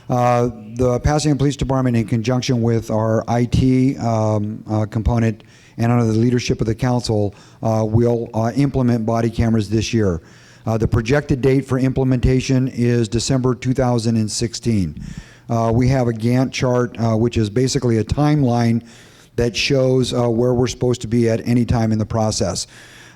The Pasadena Police Department, in conjunction with our IT component and under the leadership of the council, will implement body cameras this year. The projected date for implementation is December 2016. We have a Gantt chart, which is basically a timeline that shows where we're supposed to be at any time in the process.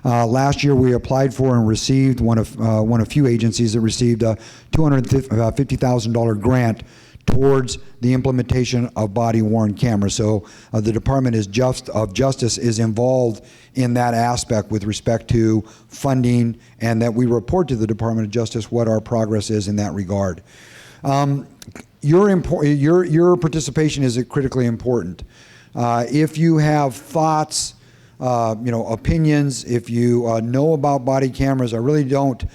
Last year, we applied for and received one of few agencies that received a $250,000 grant towards the implementation of body-worn cameras. So the Department of Justice is involved in that aspect with respect to funding, and that we report to the Department of Justice what our progress is in that regard. Your participation is critically important. If you have thoughts, opinions, if you know about body cameras, I really don't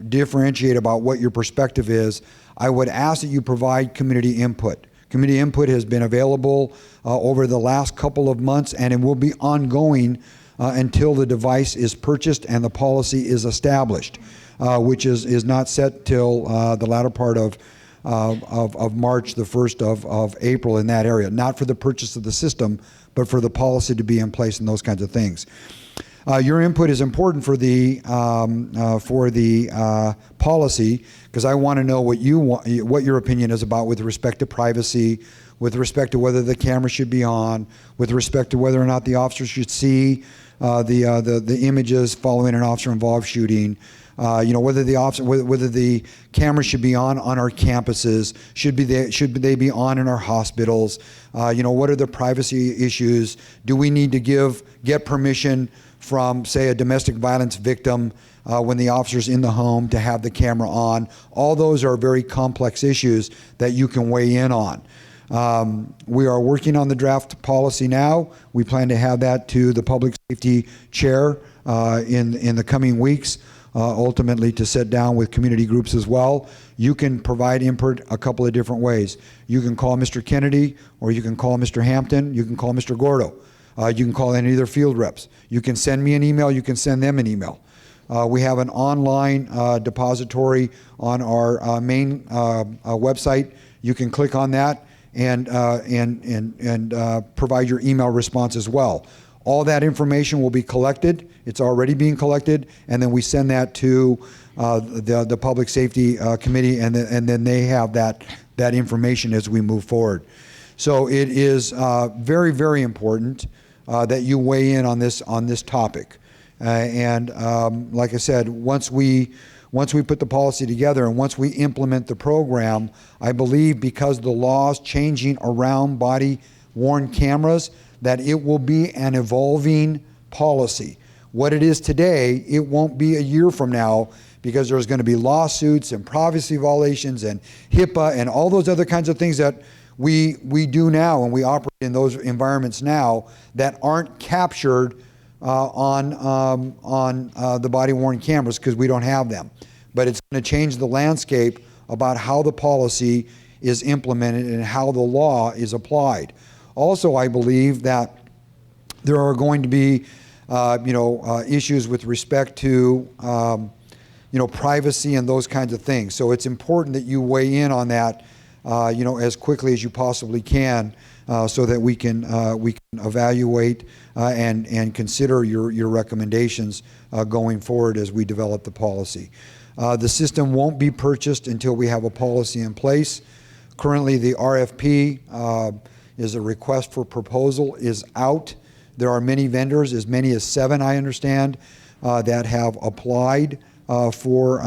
differentiate about what your perspective is. I would ask that you provide community input. Community input has been available over the last couple of months, and it will be ongoing until the device is purchased and the policy is established, which is not set till the latter part of March, the 1st of April, in that area. Not for the purchase of the system, but for the policy to be in place and those kinds of things. Your input is important for the policy, because I want to know what your opinion is about with respect to privacy, with respect to whether the camera should be on, with respect to whether or not the officer should see the images following an officer-involved shooting. Whether the camera should be on our campuses, should they be on in our hospitals? What are the privacy issues? Do we need to get permission from, say, a domestic violence victim when the officer's in the home to have the camera on? All those are very complex issues that you can weigh in on. We are working on the draft policy now. We plan to have that to the Public Safety Chair in the coming weeks. Ultimately to sit down with community groups as well. You can provide input a couple of different ways. You can call Mr. Kennedy, or you can call Mr. Hampton, you can call Mr. Gordo. You can call any of their field reps. You can send me an email, you can send them an email. We have an online depository on our main website. You can click on that and provide your email response as well. All that information will be collected. It's already being collected, and then we send that to the Public Safety Committee, and then they have that information as we move forward. So it is very, very important that you weigh in on this topic. Like I said, once we put the policy together and once we implement the program, I believe because the laws changing around body-worn cameras, that it will be an evolving policy. What it is today, it won't be a year from now, because there's going to be lawsuits and privacy violations and HIPAA and all those other kinds of things that we do now, and we operate in those environments now that aren't captured on the body-worn cameras because we don't have them. But it's going to change the landscape about how the policy is implemented and how the law is applied. Also, I believe that there are going to be, issues with respect to, privacy and those kinds of things. So it's important that you weigh in on that, as quickly as you possibly can, so that we can evaluate and consider your recommendations going forward as we develop the policy. The system won't be purchased until we have a policy in place. Currently, the RFP is a request for proposal is out There are many vendors, as many as 7, I understand, that have applied for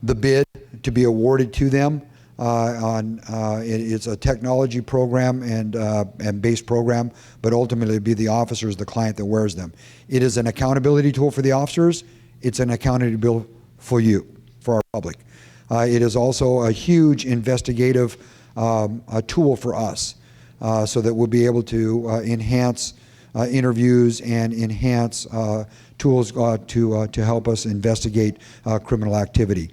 the bid to be awarded to them. It's a technology program and base program, but ultimately it'd be the officers, the client that wears them. It is an accountability tool for the officers. It's an accountability tool for you, for our public. It is also a huge investigative tool for us, so that we'll be able to enhance interviews and enhance tools to help us investigate criminal activity.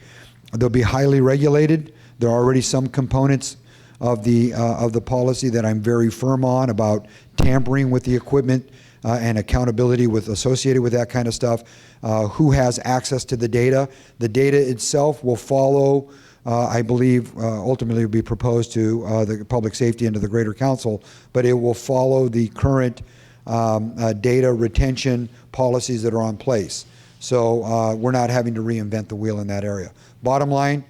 They'll be highly regulated. There are already some components of the policy that I'm very firm on about tampering with the equipment and accountability associated with that kind of stuff. Who has access to the data? The data itself will follow, I believe, ultimately will be proposed to the public safety and to the Greater Council, but it will follow the current data retention policies that are on place. So we're not having to reinvent the wheel in that area. Bottom line,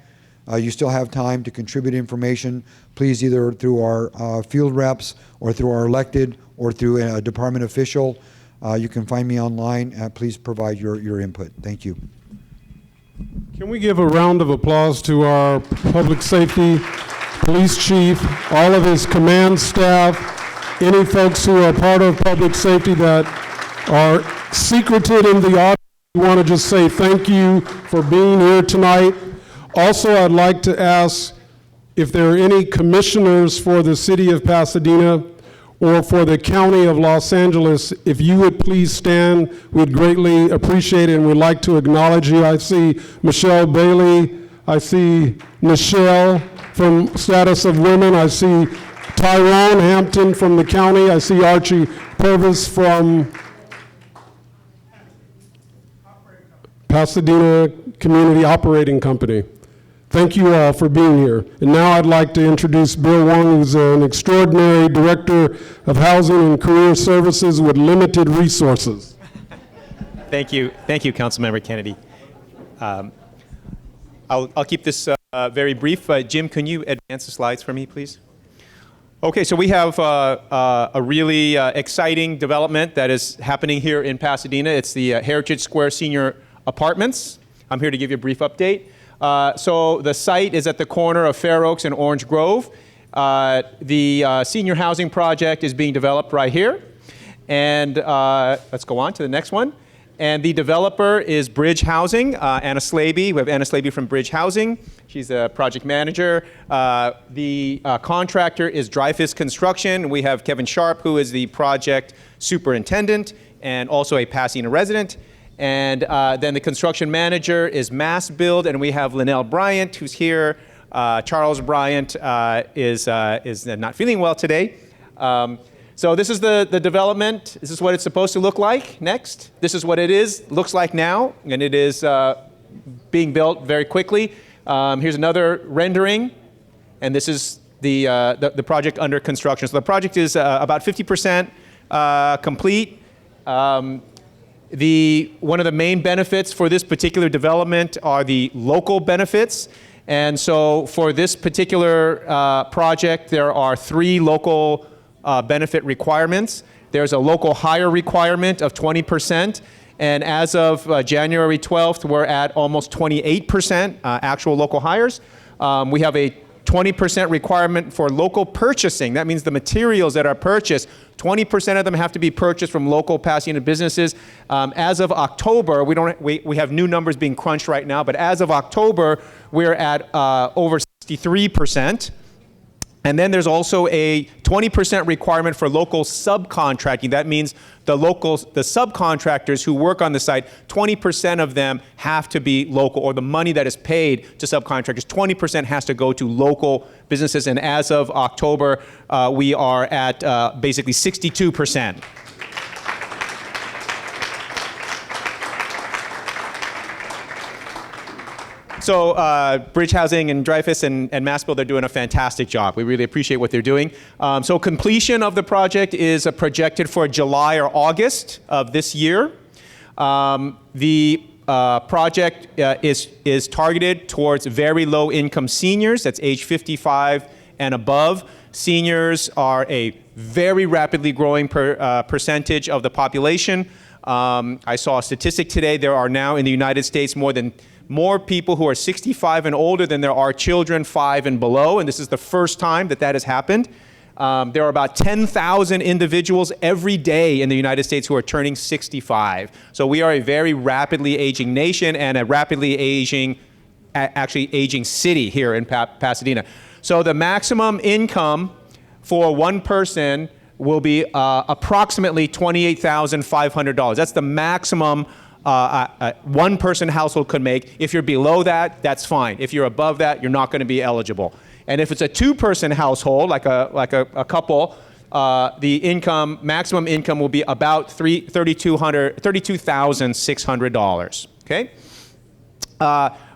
you still have time to contribute information. Please, either through our field reps or through our elected or through a department official. You can find me online. Please provide your input. Thank you. Can we give a round of applause to our public safety, police chief, all of his command staff, any folks who are part of public safety that are secreted in the audience? We want to just say thank you for being here tonight. Also, I'd like to ask if there are any commissioners for the city of Pasadena or for the county of Los Angeles, if you would please stand, we'd greatly appreciate it, and we'd like to acknowledge you. I see Michelle Bailey, I see Nichelle from Status of Women, I see Tyrone Hampton from the county, I see Archie Purvis from Pasadena Community Operating Company. Thank you all for being here. And now I'd like to introduce Bill Wong, who's an extraordinary director of housing and career services with limited resources. Thank you, Councilmember Kennedy. I'll keep this very brief. Jim, can you advance the slides for me, please? Okay, so we have a really exciting development that is happening here in Pasadena. It's the Heritage Square Senior Apartments. I'm here to give you a brief update. So the site is at the corner of Fair Oaks and Orange Grove. The senior housing project is being developed right here. And let's go on to the next one. And the developer is Bridge Housing, Anna Slaby. We have Anna Slaby from Bridge Housing. She's a project manager. The contractor is Dreyfus Construction. We have Kevin Sharp, who is the project superintendent and also a Pasadena resident. And then the construction manager is Mass Build, and we have Linnell Bryant, who's here. Charles Bryant is not feeling well today. So this is the development. This is what it's supposed to look like. Next. This is what it looks like now, and it is being built very quickly. Here's another rendering, and this is the project under construction. So the project is about 50% complete. One of the main benefits for this particular development are the local benefits. And so for this particular project, there are 3 local benefit requirements. There's a local hire requirement of 20%. And as of January 12th, we're at almost 28% actual local hires. We have a 20% requirement for local purchasing. That means the materials that are purchased, 20% of them have to be purchased from local Pasadena businesses. As of October, we have new numbers being crunched right now, but as of October, we're at over 63%. And then there's also a 20% requirement for local subcontracting. That means the subcontractors who work on the site, 20% of them have to be local, or the money that is paid to subcontractors, 20% has to go to local businesses. And as of October, we are at basically 62%. So Bridge Housing and Dreyfus and MassBuild, they're doing a fantastic job. We really appreciate what they're doing. So completion of the project is projected for July or August of this year. The project is targeted towards very low income seniors. That's age 55 and above. Seniors are a very rapidly growing percentage of the population. I saw a statistic today. There are now in the United States more people who are 65 and older than there are children 5 and below, and this is the first time that has happened. There are about 10,000 individuals every day in the United States who are turning 65. So we are a very rapidly aging nation and a rapidly aging city here in Pasadena. So the maximum income for one person will be approximately $28,500. That's the maximum one person household could make. If you're below that, that's fine. If you're above that, you're not going to be eligible. And if it's a two-person household, like a couple, the maximum income will be about $32,600. Okay.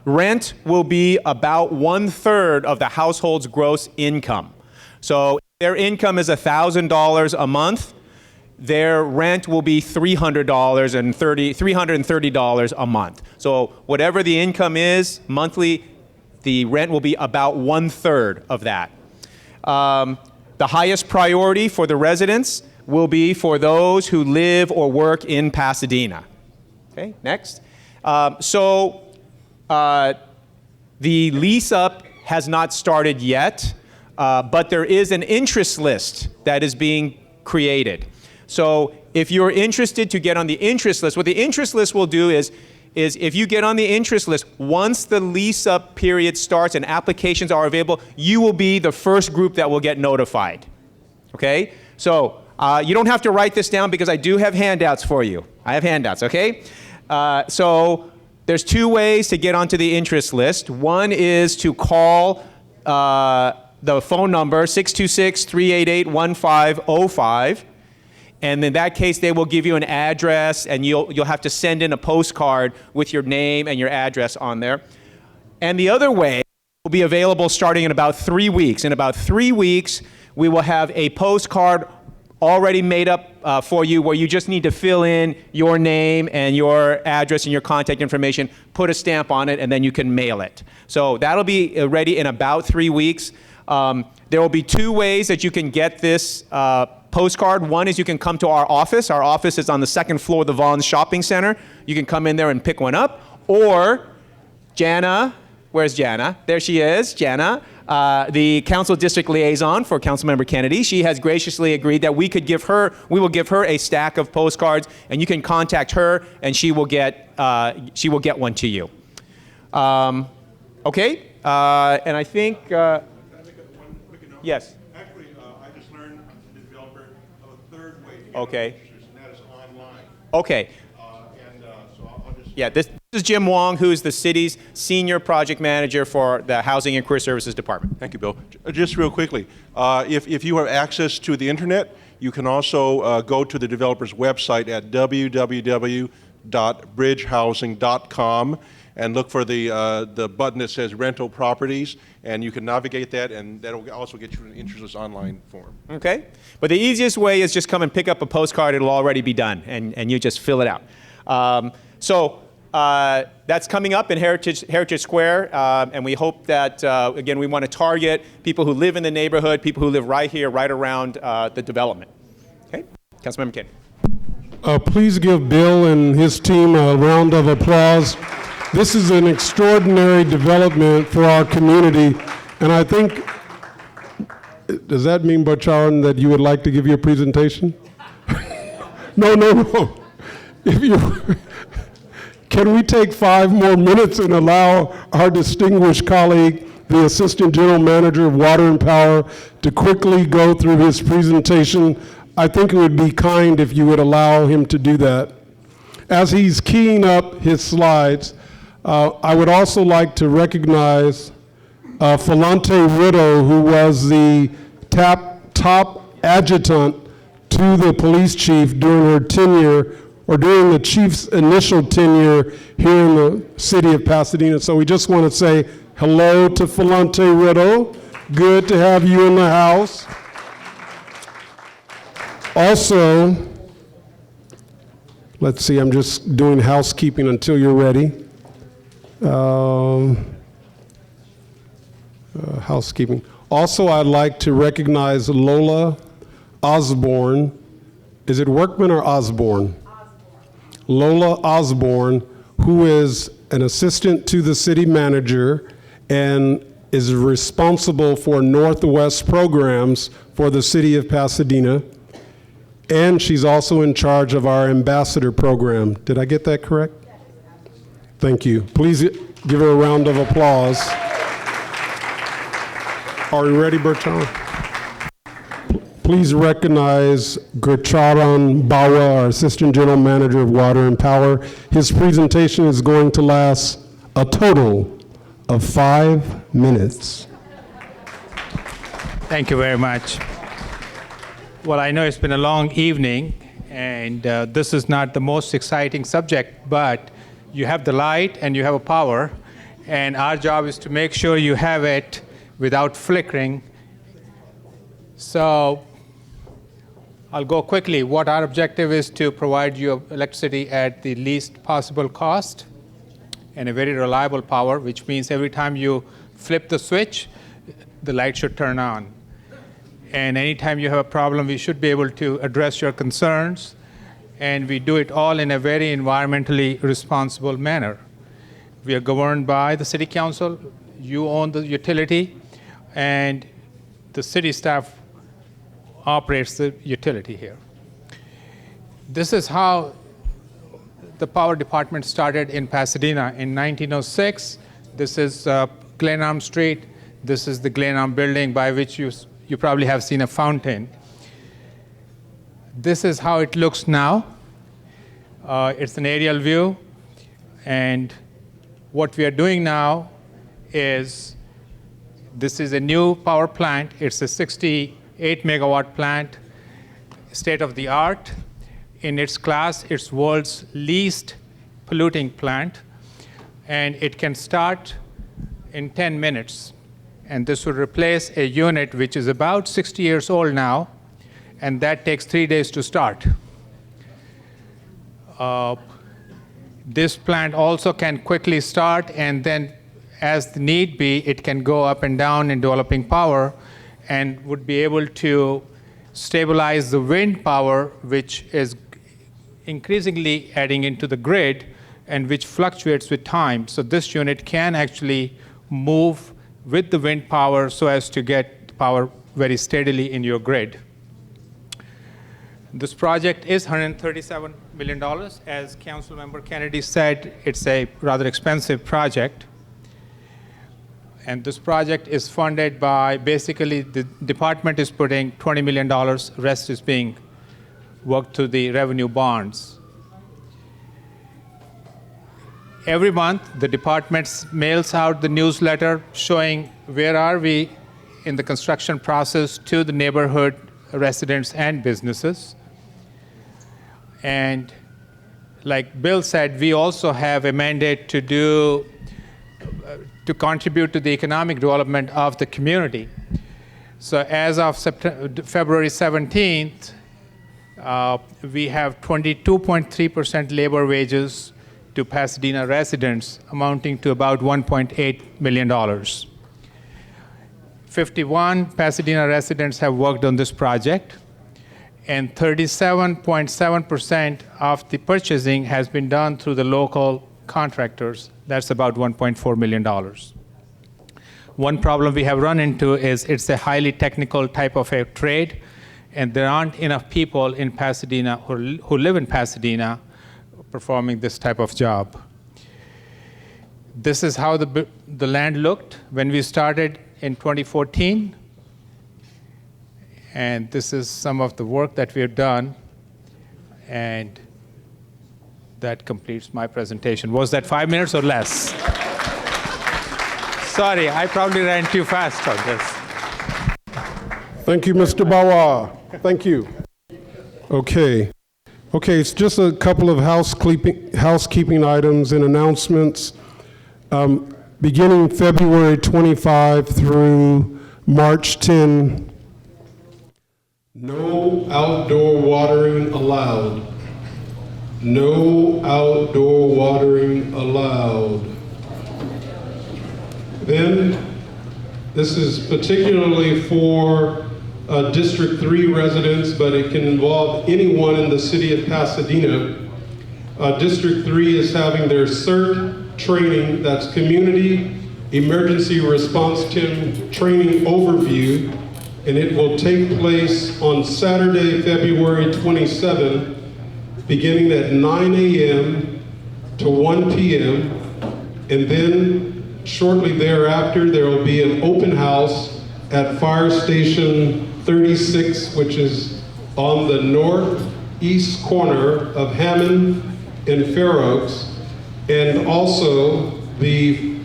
Rent will be about 1/3 of the household's gross income. So if their income is $1,000 a month, their rent will be $330 a month. So whatever the income is monthly, the rent will be about 1/3 of that. The highest priority for the residents will be for those who live or work in Pasadena. Okay, next. The lease up has not started yet, but there is an interest list that is being created. So if you're interested to get on the interest list, what the interest list will do is if you get on the interest list, once the lease up period starts and applications are available, you will be the first group that will get notified. Okay? So you don't have to write this down because I do have handouts for you. I have handouts, okay? So there's 2 ways to get onto the interest list. One is to call the phone number 626-388-1505. And in that case, they will give you an address, and you'll have to send in a postcard with your name and your address on there. And the other way will be available starting in about 3 weeks. In about 3 weeks, we will have a postcard already made up for you where you just need to fill in your name and your address and your contact information, put a stamp on it, and then you can mail it. So that'll be ready in about 3 weeks. There will be 2 ways that you can get this postcard. One is you can come to our office. Our office is on the 2nd floor of the Vons Shopping Center. You can come in there and pick one up. Or Jana, where's Jana? There she is, Jana, the council district liaison for Councilmember Kennedy. She has graciously agreed that we will give her a stack of postcards, and you can contact her, and she will get one to you. Okay, and I think. Yes. Actually, I just learned from the developer of a third way to get okay. pictures, and that is online. Okay. So I'll just... Yeah, this is Jim Wong, who is the city's senior project manager for the Housing and Career Services Department. Thank you, Bill. Just real quickly, if you have access to the internet, you can also go to the developer's website at www.bridgehousing.com and look for the button that says rental properties, and you can navigate that, and that'll also get you an interest list online form. Okay, but the easiest way is just come and pick up a postcard. It'll already be done, and you just fill it out. That's coming up in Heritage Square, and we hope that, again, we want to target people who live in the neighborhood, people who live right here, right around the development. Okay, Councilmember Kennedy. Please give Bill and his team a round of applause. This is an extraordinary development for our community, and I think, does that mean, Bacharn, that you would like to give your presentation? No. If you, can we take 5 more minutes and allow our distinguished colleague, the Assistant General Manager of Water and Power, to quickly go through his presentation? I think it would be kind if you would allow him to do that. As he's keying up his slides, I would also like to recognize Falante Riddle, who was the top adjutant to the police chief during her tenure, or during the chief's initial tenure here in the city of Pasadena. So we just want to say hello to Falante Riddle. Good to have you in the house. Also, let's see, I'm just doing housekeeping until you're ready. Housekeeping. Also, I'd like to recognize Lola Osborne. Is it Workman or Osborne? Lola Osborne, who is an assistant to the city manager and is responsible for Northwest programs for the city of Pasadena. And she's also in charge of our ambassador program. Did I get that correct? Thank you. Please give her a round of applause. Are we ready, Bertrand? Please recognize Gurcharan Bawa, our Assistant General Manager of Water and Power. His presentation is going to last a total of 5 minutes. Thank you very much. Well, I know it's been a long evening, and this is not the most exciting subject, but you have the light and you have a power, and our job is to make sure you have it without flickering. So I'll go quickly. What our objective is to provide you electricity at the least possible cost and a very reliable power, which means every time you flip the switch, the light should turn on. And anytime you have a problem, we should be able to address your concerns, and we do it all in a very environmentally responsible manner. We are governed by the City Council. You own the utility, and the city staff operates the utility here. This is how the power department started in Pasadena in 1906. This is Glenarm Street. This is the Glenarm building, by which you probably have seen a fountain. This is how it looks now. It's an aerial view, and what we are doing now is, this is a new power plant. It's a 68 megawatt plant, state of the art in its class. It's world's least polluting plant, and it can start in 10 minutes. And this would replace a unit which is about 60 years old now, and that takes 3 days to start. This plant also can quickly start, and then as the need be, it can go up and down in developing power, and would be able to stabilize the wind power, which is increasingly adding into the grid and which fluctuates with time. So this unit can actually move with the wind power so as to get power very steadily in your grid. This project is $137 million. As Councilmember Kennedy said, it's a rather expensive project. And this project is funded by, basically, the department is putting $20 million, rest is being worked through the revenue bonds. Every month, the department mails out the newsletter showing where are we in the construction process to the neighborhood residents and businesses. And like Bill said, we also have a mandate to contribute to the economic development of the community. So as of February 17th, we have 22.3% labor wages to Pasadena residents, amounting to about $1.8 million. 51 Pasadena residents have worked on this project, and 37.7% of the purchasing has been done through the local contractors. That's about $1.4 million. One problem we have run into is it's a highly technical type of a trade, and there aren't enough people in Pasadena who live in Pasadena performing this type of job. This is how the land looked when we started in 2014. And this is some of the work that we have done. And that completes my presentation. Was that 5 minutes or less? Sorry, I probably ran too fast on this. Thank you, Mr. Bawa. Thank you. Okay, it's just a couple of housekeeping items and announcements. Beginning February 25 through March 10, no outdoor watering allowed. No outdoor watering allowed. Then, this is particularly for District 3 residents, but it can involve anyone in the city of Pasadena. District 3 is having their CERT training, that's Community Emergency Response Team Training Overview, and it will take place on Saturday, February 27th, beginning at 9 a.m. to 1 p.m. And then shortly thereafter, there will be an open house at Fire Station 36, which is on the northeast corner of Hammond and Fair Oaks. And also the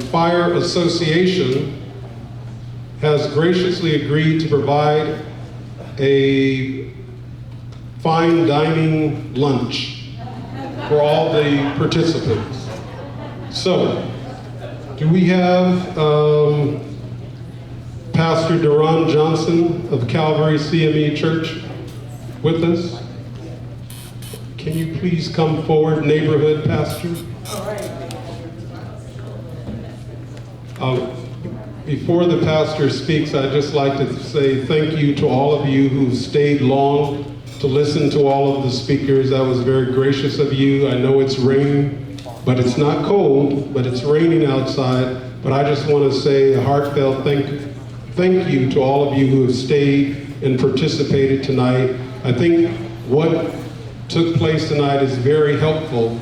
Fire Association has graciously agreed to provide a fine dining lunch for all the participants. So, do we have Pastor Deron Johnson of Calvary CME Church with us? Can you please come forward, neighborhood pastor? Before the pastor speaks, I'd just like to say thank you to all of you who stayed long to listen to all of the speakers. That was very gracious of you. I know it's raining, but it's not cold, but it's raining outside. But I just want to say a heartfelt thank you to all of you who have stayed and participated tonight. I think what took place tonight is very helpful.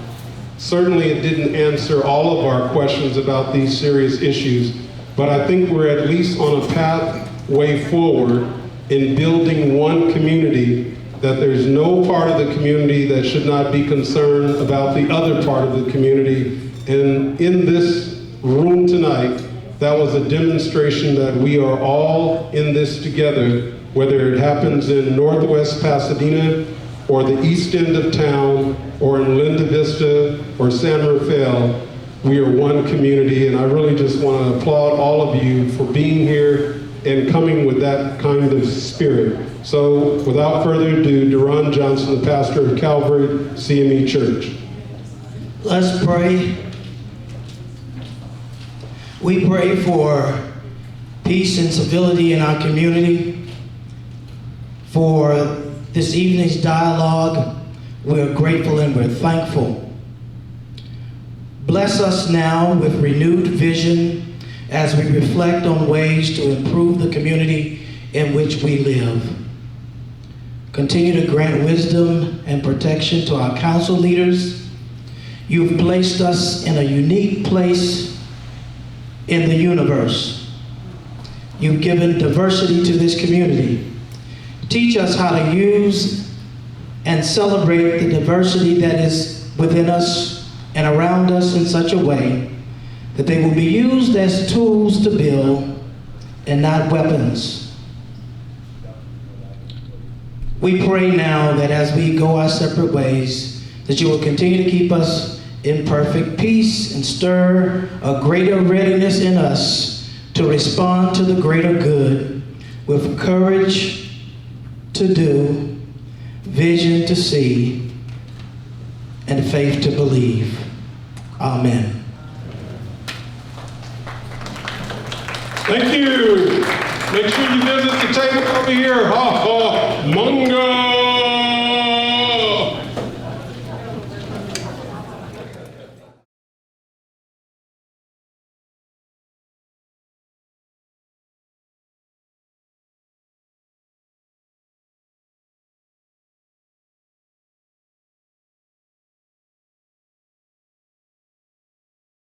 Certainly it didn't answer all of our questions about these serious issues, but I think we're at least on a pathway forward in building one community, that there's no part of the community that should not be concerned about the other part of the community. And in this room tonight, that was a demonstration that we are all in this together, whether it happens in Northwest Pasadena or the east end of town or in Linda Vista or San Rafael. We are one community, and I really just want to applaud all of you for being here and coming with that kind of spirit. So without further ado, Deron Johnson, the pastor of Calvary CME Church. Let's pray. We pray for peace and civility in our community. For this evening's dialogue, we're grateful and we're thankful. Bless us now with renewed vision as we reflect on ways to improve the community in which we live. Continue to grant wisdom and protection to our council leaders. You've placed us in a unique place in the universe. You've given diversity to this community. Teach us how to use and celebrate the diversity that is within us and around us in such a way that they will be used as tools to build and not weapons. We pray now that as we go our separate ways, that you will continue to keep us in perfect peace and stir a greater readiness in us to respond to the greater good with courage to do, vision to see, and faith to believe. Amen. Thank you. Make sure you visit the table over here. Ha, ha.